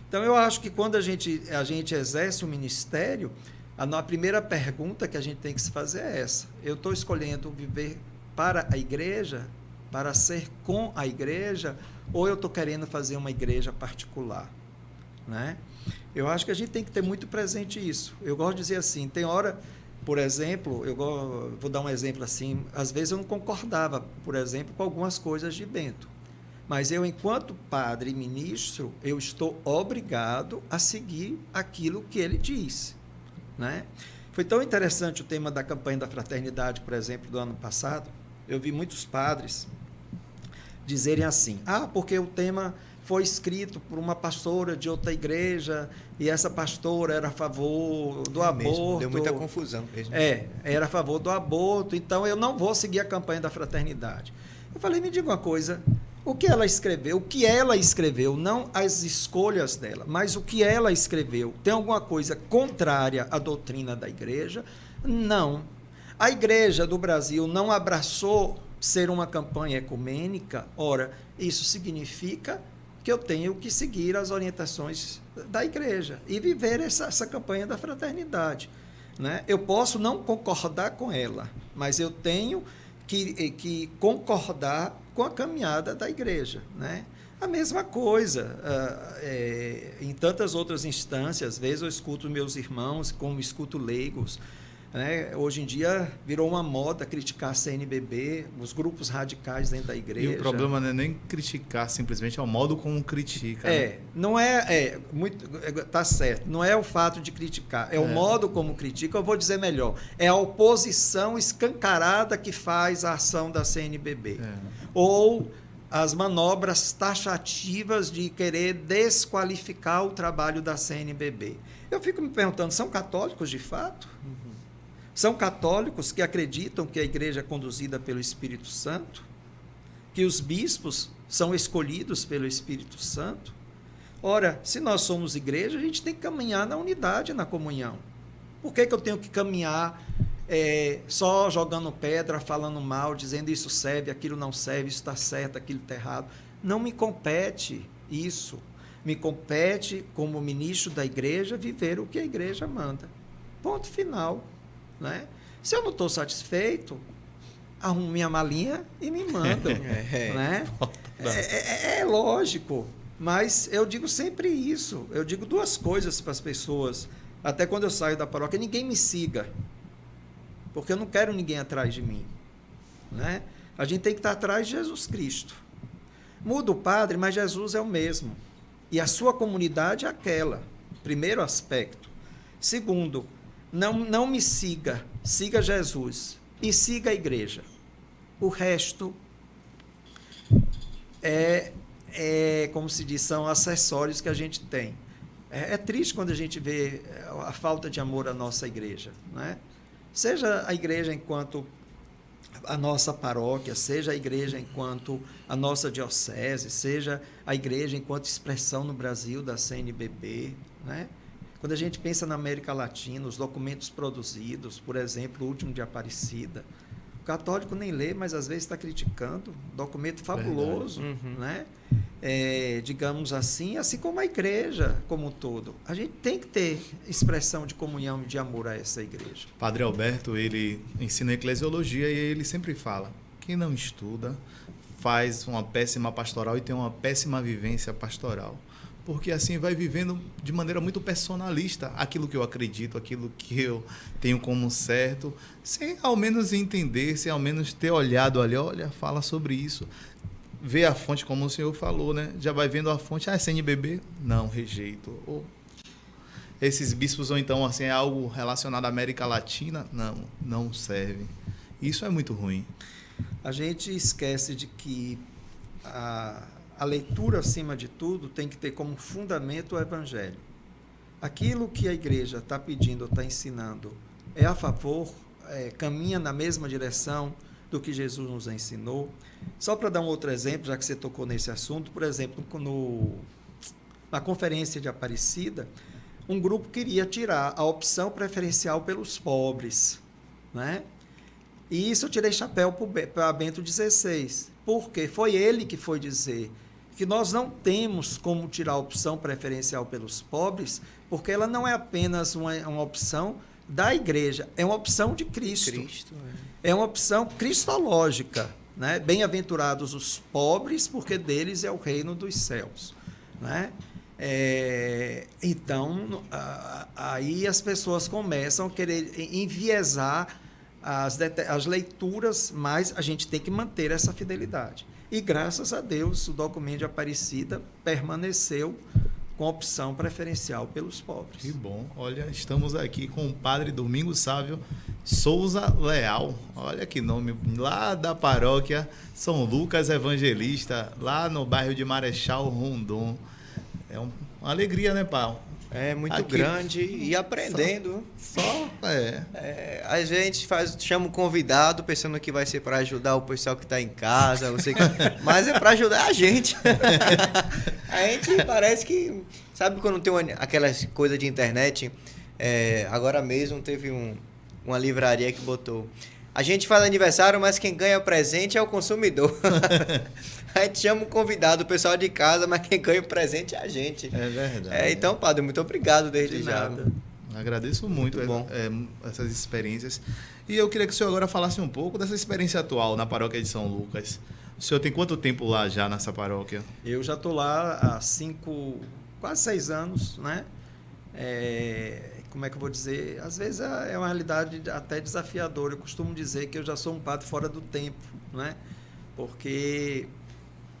Speaker 3: Então, eu acho que quando a gente exerce o ministério, a primeira pergunta que a gente tem que se fazer é essa. Eu estou escolhendo viver para a igreja, para ser com a igreja, ou eu estou querendo fazer uma igreja particular? Né? Eu acho que a gente tem que ter muito presente isso. Eu gosto de dizer assim, tem hora, por exemplo, vou dar um exemplo assim, às vezes eu não concordava, por exemplo, com algumas coisas de Bento. Mas eu, enquanto padre e ministro, eu estou obrigado a seguir aquilo que ele diz, né? Foi tão interessante o tema da campanha da fraternidade, por exemplo, do ano passado. Eu vi muitos padres dizerem assim: porque o tema foi escrito por uma pastora de outra igreja e essa pastora era a favor do aborto.
Speaker 1: Mesmo, deu muita confusão mesmo.
Speaker 3: Era a favor do aborto, então eu não vou seguir a campanha da fraternidade. Eu falei, me diga uma coisa, o que ela escreveu, não as escolhas dela, mas o que ela escreveu, tem alguma coisa contrária à doutrina da igreja? Não. A igreja do Brasil não abraçou ser uma campanha ecumênica? Ora, isso significa que eu tenho que seguir as orientações da igreja e viver essa campanha da fraternidade, né? Eu posso não concordar com ela, mas eu tenho que concordar com a caminhada da igreja, né? A mesma coisa, em tantas outras instâncias, às vezes eu escuto meus irmãos, como escuto leigos, né? Hoje em dia virou uma moda criticar a CNBB, os grupos radicais dentro da igreja.
Speaker 2: E o problema não é nem criticar, simplesmente é o modo como critica. Né?
Speaker 3: Não tá certo, não é o fato de criticar, é o modo como critica. Eu vou dizer melhor, é a oposição escancarada que faz a ação da CNBB. Ou as manobras taxativas de querer desqualificar o trabalho da CNBB. Eu fico me perguntando, são católicos de fato? São católicos que acreditam que a igreja é conduzida pelo Espírito Santo? Que os bispos são escolhidos pelo Espírito Santo? Ora, se nós somos igreja, a gente tem que caminhar na unidade, na comunhão. Por que eu tenho que caminhar só jogando pedra, falando mal, dizendo isso serve, aquilo não serve, isso está certo, aquilo está errado? Não me compete isso. Me compete, como ministro da igreja, viver o que a igreja manda. Ponto final. Né? Se eu não estou satisfeito, arrumo minha malinha e me mandam. Né? É lógico, mas eu digo sempre isso. Eu digo duas coisas para as pessoas, até quando eu saio da paróquia: ninguém me siga, porque eu não quero ninguém atrás de mim. Né? A gente tem que estar atrás de Jesus Cristo. Muda o padre, mas Jesus é o mesmo. E a sua comunidade é aquela. Primeiro aspecto. Segundo, não me siga, siga Jesus e siga a igreja. O resto como se diz, são acessórios que a gente tem. É triste quando a gente vê a falta de amor à nossa igreja, né? Seja a igreja enquanto a nossa paróquia, seja a igreja enquanto a nossa diocese, seja a igreja enquanto expressão no Brasil da CNBB, né? Quando a gente pensa na América Latina, os documentos produzidos, por exemplo, o último de Aparecida, o católico nem lê, mas às vezes está criticando, documento fabuloso, né? Digamos assim como a igreja como um todo. A gente tem que ter expressão de comunhão e de amor a essa igreja.
Speaker 2: Padre Alberto, ele ensina eclesiologia e ele sempre fala: quem não estuda faz uma péssima pastoral e tem uma péssima vivência pastoral. Porque assim vai vivendo de maneira muito personalista aquilo que eu acredito, aquilo que eu tenho como certo, sem ao menos entender, sem ao menos ter olhado ali, olha, fala sobre isso. Vê a fonte, como o senhor falou, né? Já vai vendo a fonte, é CNBB? Não, rejeito. Ou esses bispos, ou então assim, é algo relacionado à América Latina? Não serve. Isso é muito ruim.
Speaker 3: A gente esquece de que a leitura, acima de tudo, tem que ter como fundamento o Evangelho. Aquilo que a igreja está pedindo, está ensinando, é a favor, caminha na mesma direção do que Jesus nos ensinou. Só para dar um outro exemplo, já que você tocou nesse assunto, por exemplo, na conferência de Aparecida, um grupo queria tirar a opção preferencial pelos pobres, né? E isso eu tirei chapéu para Bento XVI, porque foi ele que foi dizer que nós não temos como tirar a opção preferencial pelos pobres, porque ela não é apenas uma opção da igreja, é uma opção de Cristo. É uma opção cristológica, né? Bem-aventurados os pobres, porque deles é o reino dos céus, né? Então, aí as pessoas começam a querer enviesar as leituras, mas a gente tem que manter essa fidelidade. E graças a Deus o documento de Aparecida permaneceu com opção preferencial pelos pobres.
Speaker 2: Que bom. Olha, estamos aqui com o padre Domingos Sávio Souza Leal. Olha que nome. Lá da paróquia São Lucas Evangelista, lá no bairro de Marechal Rondon. É uma alegria, né, Paulo?
Speaker 1: É muito
Speaker 2: Aqui,
Speaker 1: grande e aprendendo. Às vezes a gente chama um convidado pensando que vai ser para ajudar o pessoal que está em casa, mas é para ajudar a gente. A gente parece que... Sabe quando tem aquelas coisas de internet? Agora mesmo teve uma livraria que botou: a gente faz aniversário, mas quem ganha presente é o consumidor. A gente chama um convidado, o pessoal de casa, mas quem ganha o presente é a gente.
Speaker 2: É verdade.
Speaker 1: Então, padre, muito obrigado desde já.
Speaker 2: Agradeço muito
Speaker 1: bom.
Speaker 2: Essas experiências. E eu queria que o senhor agora falasse um pouco dessa experiência atual na paróquia de São Lucas. O senhor tem quanto tempo lá já nessa paróquia?
Speaker 3: Eu já estou lá há quase 6 anos, né? Como é que eu vou dizer? Às vezes é uma realidade até desafiadora. Eu costumo dizer que eu já sou um padre fora do tempo, né? Porque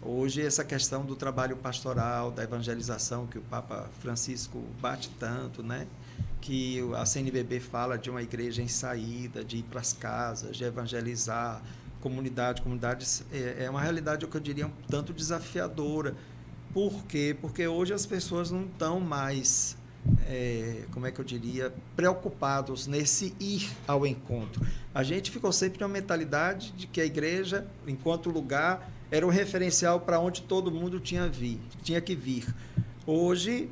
Speaker 3: hoje essa questão do trabalho pastoral, da evangelização, que o Papa Francisco bate tanto, né? Que a CNBB fala de uma igreja em saída, de ir para as casas, de evangelizar comunidades, é uma realidade, que eu diria, um tanto desafiadora. Por quê? Porque hoje as pessoas não estão mais, como é que eu diria, preocupados nesse ir ao encontro. A gente ficou sempre numa mentalidade de que a igreja, enquanto lugar, era um referencial para onde todo mundo tinha que vir. Hoje,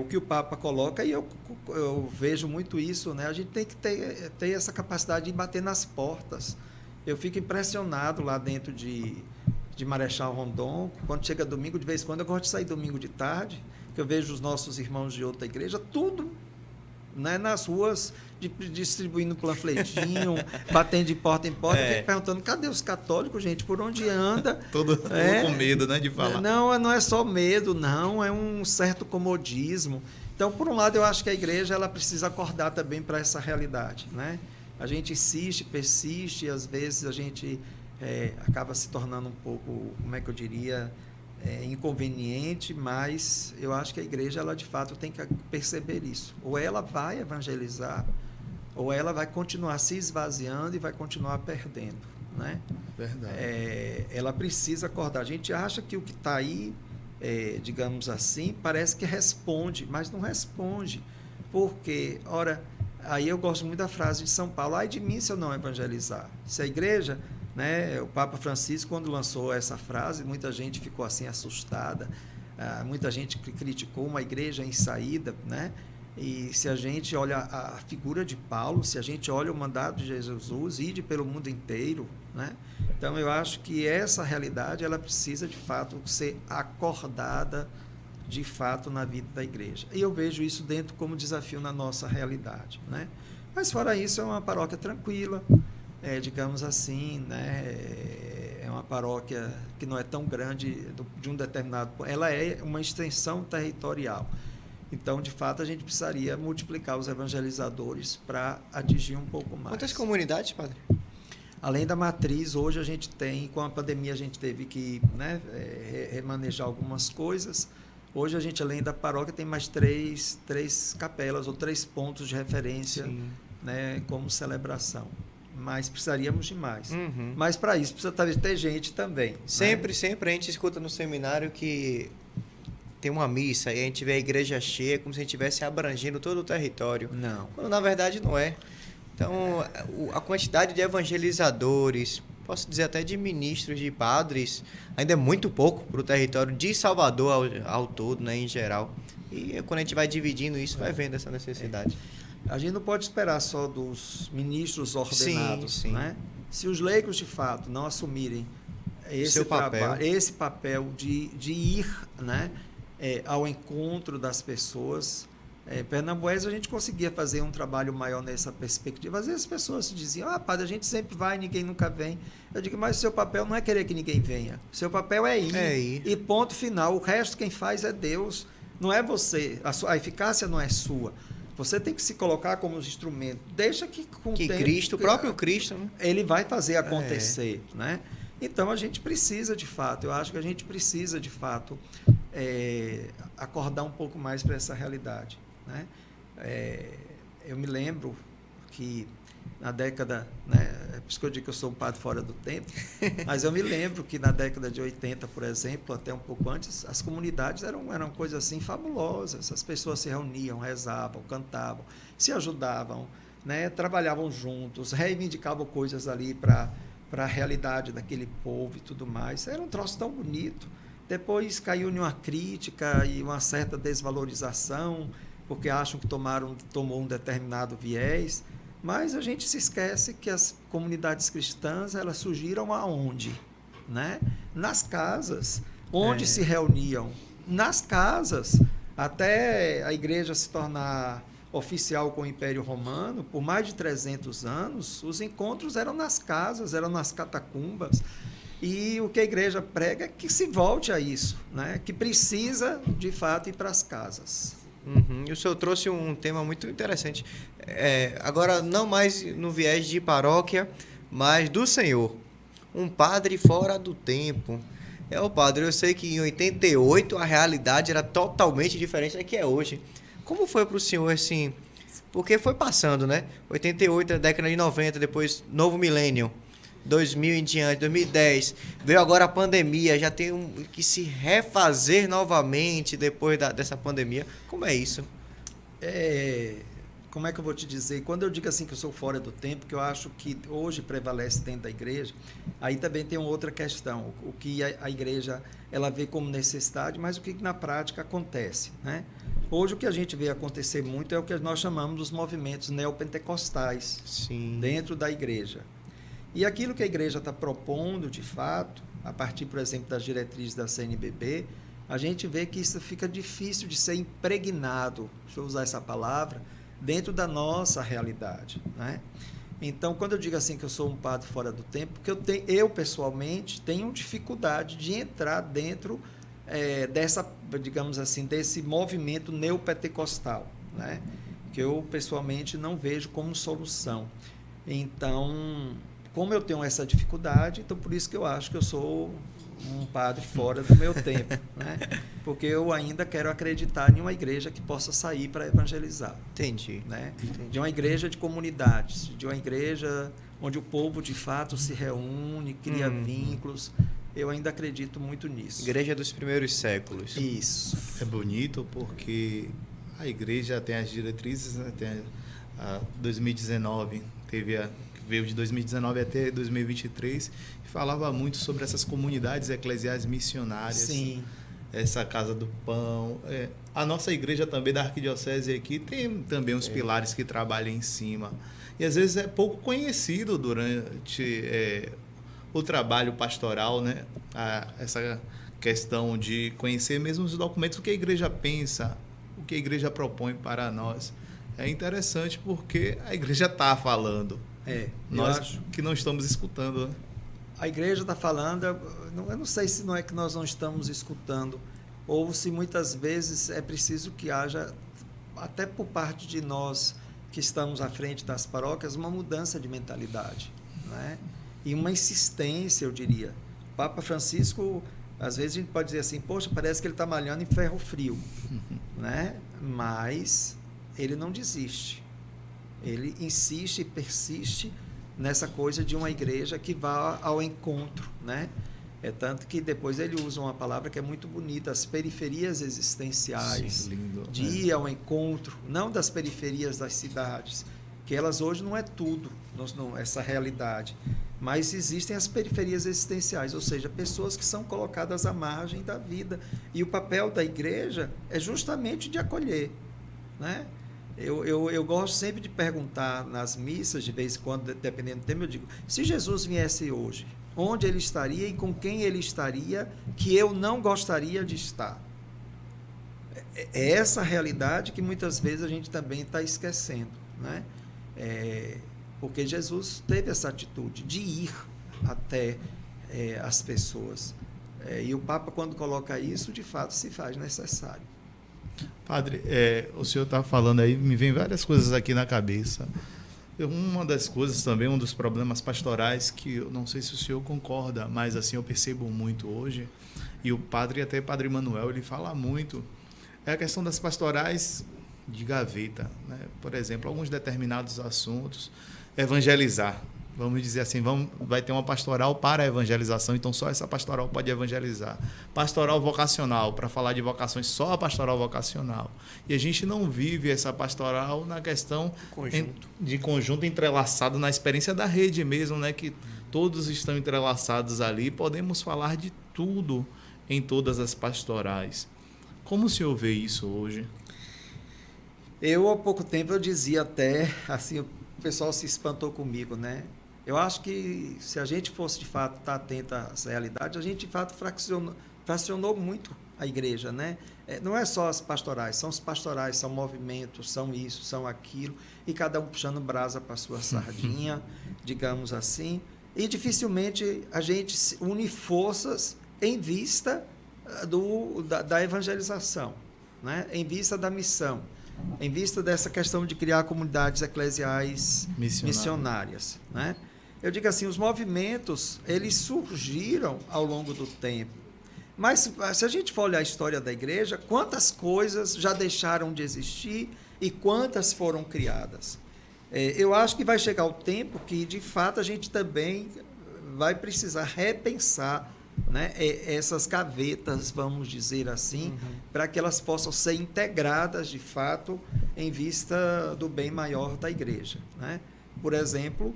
Speaker 3: o que o Papa coloca, e eu vejo muito isso, né? A gente tem que ter essa capacidade de bater nas portas. Eu fico impressionado lá dentro de Marechal Rondon, quando chega domingo, de vez em quando eu gosto de sair domingo de tarde, que eu vejo os nossos irmãos de outra igreja, tudo, né, nas ruas, distribuindo panfletinho, batendo de porta em porta. Eu fico perguntando: cadê os católicos, gente? Por onde anda?
Speaker 2: Todo com medo, né, de falar.
Speaker 3: Não é só medo, não, é um certo comodismo. Então, por um lado, eu acho que a igreja ela precisa acordar também para essa realidade, né? A gente insiste, persiste, e às vezes a gente acaba se tornando um pouco, como é que eu diria, inconveniente, mas eu acho que a igreja, ela de fato tem que perceber isso. Ou ela vai evangelizar, ou ela vai continuar se esvaziando e vai continuar perdendo, né?
Speaker 2: Verdade.
Speaker 3: Ela precisa acordar. A gente acha que o que está aí, digamos assim, parece que responde, mas não responde. Porque, ora, aí eu gosto muito da frase de São Paulo: ai de mim se eu não evangelizar. Se a igreja, né, o Papa Francisco, quando lançou essa frase, muita gente ficou assim assustada, muita gente criticou uma igreja em saída, né? E se a gente olha a figura de Paulo, se a gente olha o mandato de Jesus, ide pelo mundo inteiro, né? Então eu acho que essa realidade ela precisa de fato ser acordada de fato na vida da igreja. E eu vejo isso dentro como desafio na nossa realidade, né? Mas fora isso, é uma paróquia tranquila, digamos assim, né? É uma paróquia que não é tão grande de um determinado... Ela é uma extensão territorial. Então, de fato, a gente precisaria multiplicar os evangelizadores para atingir um pouco mais.
Speaker 1: Quantas comunidades, padre?
Speaker 3: Além da matriz, hoje a gente tem, com a pandemia a gente teve que, né, remanejar algumas coisas. Hoje a gente, além da paróquia, tem mais três capelas ou 3 pontos de referência, né, como celebração. Mas precisaríamos de mais.
Speaker 1: Uhum.
Speaker 3: Mas para isso precisa talvez ter gente também.
Speaker 1: Sempre a gente escuta no seminário que tem uma missa e a gente vê a igreja cheia como se a gente estivesse abrangendo todo o território.
Speaker 3: Não.
Speaker 1: Quando na verdade não é. Então, a quantidade de evangelizadores, posso dizer até de ministros, de padres, ainda é muito pouco para o território de Salvador ao todo, né, em geral. E quando a gente vai dividindo isso, vai vendo essa necessidade.
Speaker 3: A gente não pode esperar só dos ministros ordenados, né? Se os leigos, de fato, não assumirem esse papel de ir, né, ao encontro das pessoas... Pernambués, a gente conseguia fazer um trabalho maior nessa perspectiva. Às vezes as pessoas diziam: padre, a gente sempre vai, ninguém nunca vem. Eu digo: mas o seu papel não é querer que ninguém venha. O seu papel é ir. E ponto final. O resto quem faz é Deus, não é você. A eficácia não é sua. Você tem que se colocar como instrumento. Deixa que com o tempo,
Speaker 1: Cristo, o próprio Cristo, né?
Speaker 3: Ele vai fazer acontecer, né? Então, a gente precisa, de fato, eu acho que a gente precisa, de fato, acordar um pouco mais para essa realidade, né? Eu me lembro que na década, né, é por isso que eu digo que eu sou um padre fora do tempo, mas eu me lembro que na década de 80, por exemplo, até um pouco antes, as comunidades eram coisas assim fabulosas. As pessoas se reuniam, rezavam, cantavam, se ajudavam, né, trabalhavam juntos, reivindicavam coisas ali para a realidade daquele povo e tudo mais. Era um troço tão bonito. Depois caiu em uma crítica e uma certa desvalorização, porque acham que tomou um determinado viés. Mas a gente se esquece que as comunidades cristãs, elas surgiram aonde? Né? Nas casas. Onde se reuniam? Nas casas. Até a igreja se tornar oficial com o Império Romano, por mais de 300 anos, os encontros eram nas casas, eram nas catacumbas. E o que a igreja prega é que se volte a isso, né? Que precisa, de fato, ir para as casas.
Speaker 1: Uhum. E o senhor trouxe um tema muito interessante. Agora, não mais no viés de paróquia, mas do Senhor. Um padre fora do tempo. Padre, eu sei que em 88 a realidade era totalmente diferente da que é hoje. Como foi para o senhor, assim? Porque foi passando, né? 88, a década de 90, depois novo milênio. 2000 em diante, 2010, veio agora a pandemia, já tem que se refazer novamente depois dessa pandemia. Como é isso?
Speaker 3: Como é que eu vou te dizer? Quando eu digo assim que eu sou fora do tempo, que eu acho que hoje prevalece dentro da igreja, aí também tem uma outra questão, o que a igreja ela vê como necessidade, mas o que na prática acontece, né? Hoje o que a gente vê acontecer muito é o que nós chamamos dos movimentos neopentecostais.
Speaker 1: Sim.
Speaker 3: Dentro da igreja. E aquilo que a igreja está propondo, de fato, a partir, por exemplo, das diretrizes da CNBB, a gente vê que isso fica difícil de ser impregnado, deixa eu usar essa palavra, dentro da nossa realidade, né? Então, quando eu digo assim que eu sou um padre fora do tempo, porque eu pessoalmente, tenho dificuldade de entrar dentro dessa, digamos assim, desse movimento neopentecostal, né? Que eu, pessoalmente, não vejo como solução. Então, como eu tenho essa dificuldade, então por isso que eu acho que eu sou um padre fora do meu tempo, né? Porque eu ainda quero acreditar em uma igreja que possa sair para evangelizar.
Speaker 1: Entendi.
Speaker 3: Né? De uma igreja de comunidades, de uma igreja onde o povo de fato se reúne, cria vínculos. Eu ainda acredito muito nisso.
Speaker 1: Igreja dos primeiros séculos.
Speaker 3: Isso.
Speaker 2: É bonito porque a igreja tem as diretrizes, né? Tem a 2019, veio de 2019 até 2023, e falava muito sobre essas comunidades eclesiais missionárias.
Speaker 3: Sim.
Speaker 2: Essa Casa do Pão. A nossa igreja também da Arquidiocese aqui tem também uns pilares que trabalham em cima. E às vezes é pouco conhecido durante o trabalho pastoral, né? Essa questão de conhecer mesmo os documentos, o que a igreja pensa, o que a igreja propõe para nós. É interessante porque a igreja está falando. Nós que não estamos escutando. Né?
Speaker 3: A igreja está falando, eu não sei se não é que nós não estamos escutando, ou se muitas vezes é preciso que haja, até por parte de nós que estamos à frente das paróquias, uma mudança de mentalidade, né? E uma insistência, eu diria. O Papa Francisco, às vezes a gente pode dizer assim, poxa, parece que ele está malhando em ferro frio, né? Mas ele não desiste. Ele insiste e persiste nessa coisa de uma igreja que vá ao encontro, né? Tanto que depois ele usa uma palavra que é muito bonita, as periferias existenciais.
Speaker 2: Sim, lindo,
Speaker 3: de ir ao encontro, não das periferias das cidades, que elas hoje não é tudo, essa realidade, mas existem as periferias existenciais, ou seja, pessoas que são colocadas à margem da vida, e o papel da igreja é justamente de acolher, né? Eu gosto sempre de perguntar nas missas, de vez em quando, dependendo do tema, eu digo, se Jesus viesse hoje, onde ele estaria e com quem ele estaria, que eu não gostaria de estar? É essa realidade que muitas vezes a gente também está esquecendo, né? Porque Jesus teve essa atitude de ir até as pessoas. E o Papa, quando coloca isso, de fato se faz necessário.
Speaker 2: Padre, o senhor está falando aí, me vem várias coisas aqui na cabeça. Uma das coisas também, um dos problemas pastorais que eu não sei se o senhor concorda, mas assim eu percebo muito hoje, e o padre, até padre Manuel, ele fala muito, é a questão das pastorais de gaveta, né? Por exemplo, alguns determinados assuntos, evangelizar. Vamos dizer assim, vai ter uma pastoral para a evangelização, então só essa pastoral pode evangelizar. Pastoral vocacional, para falar de vocações, só a pastoral vocacional. E a gente não vive essa pastoral na questão de conjunto entrelaçado na experiência da rede mesmo, né? Que todos estão entrelaçados ali, podemos falar de tudo em todas as pastorais. Como o senhor vê isso hoje?
Speaker 3: Eu, há pouco tempo, eu dizia até, assim, o pessoal se espantou comigo, né? Eu acho que se a gente fosse, de fato, estar atento às realidades, a gente, de fato, fracionou muito a igreja, né? Não é só as pastorais, são os pastorais, são movimentos, são isso, são aquilo, e cada um puxando brasa para a sua sardinha, digamos assim, e dificilmente a gente une forças em vista da evangelização, né? Em vista da missão, em vista dessa questão de criar comunidades eclesiais missionárias, né? Eu digo assim, os movimentos, eles surgiram ao longo do tempo, mas se a gente for olhar a história da igreja, quantas coisas já deixaram de existir e quantas foram criadas? Eu acho que vai chegar o tempo que, de fato, a gente também vai precisar repensar, né, essas gavetas, vamos dizer assim, para que elas possam ser integradas, de fato, em vista do bem maior da igreja, né? Por exemplo,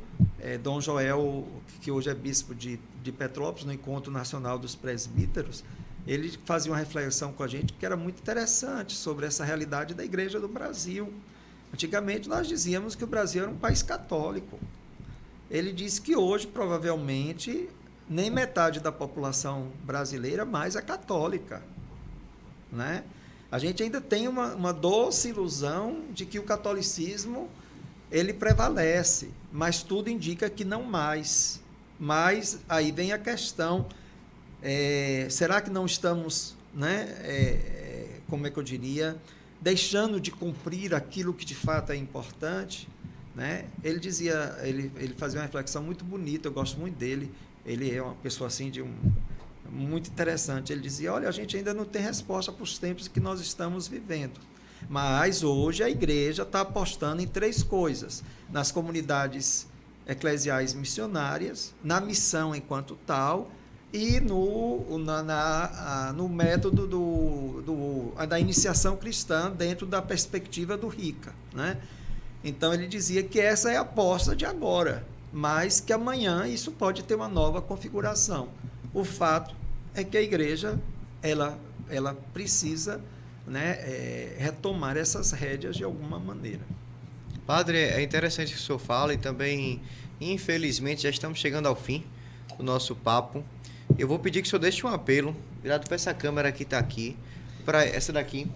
Speaker 3: Dom Joel, que hoje é bispo de Petrópolis, no Encontro Nacional dos Presbíteros, ele fazia uma reflexão com a gente que era muito interessante sobre essa realidade da igreja do Brasil. Antigamente, nós dizíamos que o Brasil era um país católico. Ele disse que hoje, provavelmente, nem metade da população brasileira mais é católica, né? A gente ainda tem uma doce ilusão de que o catolicismo ele prevalece, mas tudo indica que não mais. Mas aí vem a questão, será que não estamos, né, como é que eu diria, deixando de cumprir aquilo que de fato é importante, né? Ele dizia, ele fazia uma reflexão muito bonita, eu gosto muito dele. Ele é uma pessoa assim muito interessante. Ele dizia, olha, a gente ainda não tem resposta para os tempos que nós estamos vivendo. Mas hoje a igreja está apostando em 3 coisas: nas comunidades eclesiais missionárias, na missão enquanto tal e no método da iniciação cristã dentro da perspectiva do RICA, né? Então ele dizia que essa é a aposta de agora, mas que amanhã isso pode ter uma nova configuração. O fato é que a igreja ela precisa, né, retomar essas rédeas de alguma maneira.
Speaker 1: Padre, é interessante o que o senhor fala e também, infelizmente, já estamos chegando ao fim do nosso papo. Eu vou pedir que o senhor deixe um apelo, virado para essa câmera que está aqui, para essa daqui,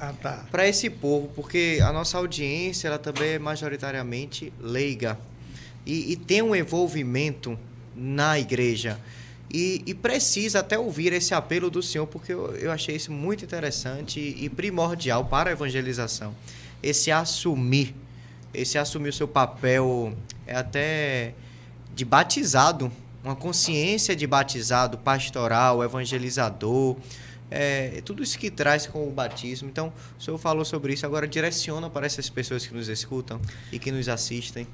Speaker 1: para esse povo, porque a nossa audiência ela também é majoritariamente leiga e tem um envolvimento na igreja. E precisa até ouvir esse apelo do senhor, porque eu achei isso muito interessante e primordial para a evangelização. Esse assumir o seu papel até de batizado, uma consciência de batizado, pastoral, evangelizador, tudo isso que traz com o batismo. Então, o senhor falou sobre isso, agora direciona para essas pessoas que nos escutam e que nos assistem.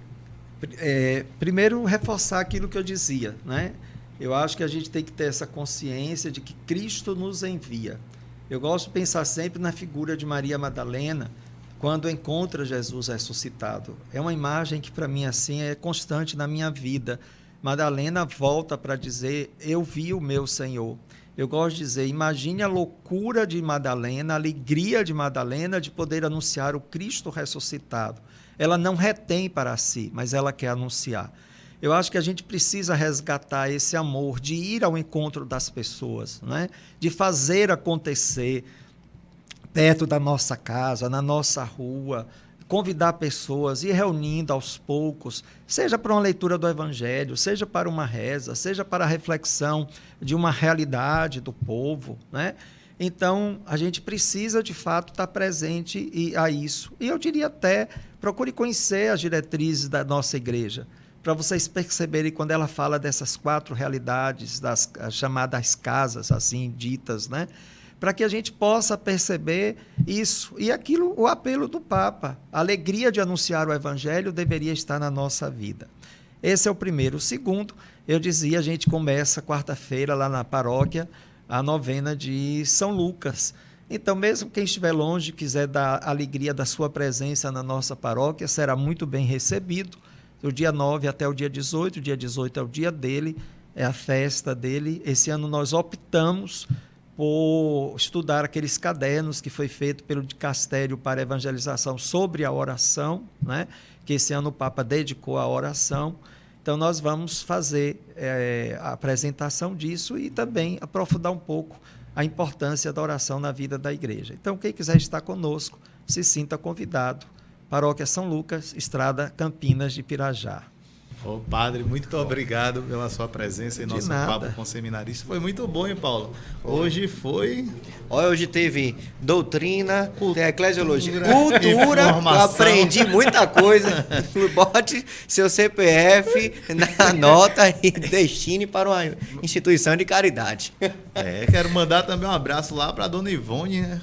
Speaker 3: Primeiro, reforçar aquilo que eu dizia, né? Eu acho que a gente tem que ter essa consciência de que Cristo nos envia. Eu gosto de pensar sempre na figura de Maria Madalena, quando encontra Jesus ressuscitado. É uma imagem que, para mim, assim, é constante na minha vida. Madalena volta para dizer, eu vi o meu Senhor. Eu gosto de dizer, imagine a loucura de Madalena, a alegria de Madalena de poder anunciar o Cristo ressuscitado. Ela não retém para si, mas ela quer anunciar. Eu acho que a gente precisa resgatar esse amor de ir ao encontro das pessoas, né? De fazer acontecer perto da nossa casa, na nossa rua, convidar pessoas, ir reunindo aos poucos, seja para uma leitura do Evangelho, seja para uma reza, seja para a reflexão de uma realidade do povo, né? Então, a gente precisa, de fato, estar presente a isso. E eu diria até, procure conhecer as diretrizes da nossa igreja, para vocês perceberem quando ela fala dessas 4 realidades, das chamadas casas, assim, ditas, né? Para que a gente possa perceber isso. E aquilo, o apelo do Papa, a alegria de anunciar o Evangelho deveria estar na nossa vida. Esse é o primeiro. O segundo, eu dizia, a gente começa quarta-feira lá na paróquia, a novena de São Lucas. Então, mesmo quem estiver longe, quiser dar a alegria da sua presença na nossa paróquia, será muito bem recebido. Do dia 9 até o dia 18, o dia 18 é o dia dele, é a festa dele. Esse ano nós optamos por estudar aqueles cadernos que foi feito pelo Dicastério para Evangelização sobre a oração, né? Que esse ano o Papa dedicou à oração. Então, nós vamos fazer a apresentação disso e também aprofundar um pouco a importância da oração na vida da igreja. Então, quem quiser estar conosco, se sinta convidado. Paróquia São Lucas, Estrada Campinas de Pirajá.
Speaker 2: Ô, padre, muito obrigado pela sua presença em nosso Papo com Seminarista. Foi muito bom, hein, Paulo? Hoje foi...
Speaker 1: Olha, hoje teve doutrina, tem eclesiologia, cultura, eu aprendi muita coisa. Bote seu CPF na nota e destine para uma instituição de caridade.
Speaker 2: Quero mandar também um abraço lá para dona Ivone, né?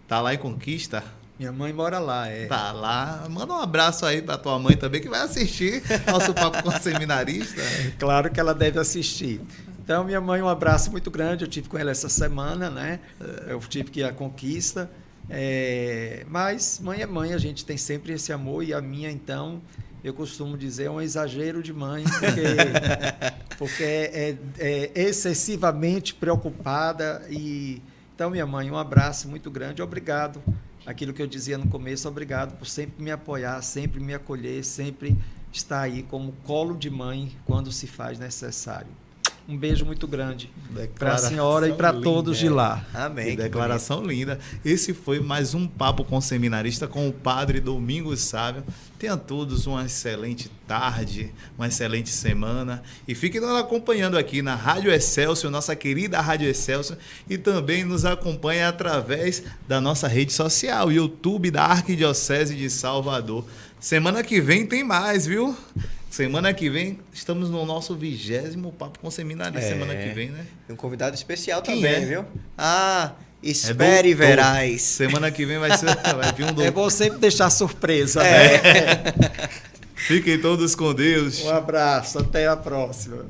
Speaker 2: Tá lá em Conquista.
Speaker 3: Minha mãe mora lá,
Speaker 2: Tá lá. Manda um abraço aí pra tua mãe também, que vai assistir nosso Papo com Seminarista.
Speaker 3: Claro que ela deve assistir. Então, minha mãe, um abraço muito grande. Eu tive com ela essa semana, né? Eu tive que ir à Conquista. Mas mãe é mãe, a gente tem sempre esse amor. E a minha, então, eu costumo dizer, é um exagero de mãe, porque é excessivamente preocupada. Então, minha mãe, um abraço muito grande. Obrigado. Aquilo que eu dizia no começo, obrigado por sempre me apoiar, sempre me acolher, sempre estar aí como colo de mãe quando se faz necessário. Um beijo muito grande para a senhora e para todos de lá.
Speaker 2: Amém. Que declaração linda. Esse foi mais um Papo com Seminarista com o Padre Domingos Sávio. Tenham todos uma excelente tarde, uma excelente semana. E fiquem nos acompanhando aqui na Rádio Excelsior, nossa querida Rádio Excelsior. E também nos acompanhem através da nossa rede social, YouTube da Arquidiocese de Salvador. Semana que vem tem mais, viu? Semana que vem estamos no nosso 20º Papo com Seminarista. Semana que vem, né?
Speaker 1: Tem um convidado especial
Speaker 2: Quem
Speaker 1: também, viu? Espere e verás.
Speaker 2: Semana que vem vai vir um doutor.
Speaker 3: É bom sempre deixar surpresa, né?
Speaker 2: Fiquem todos com Deus.
Speaker 3: Um abraço, até a próxima.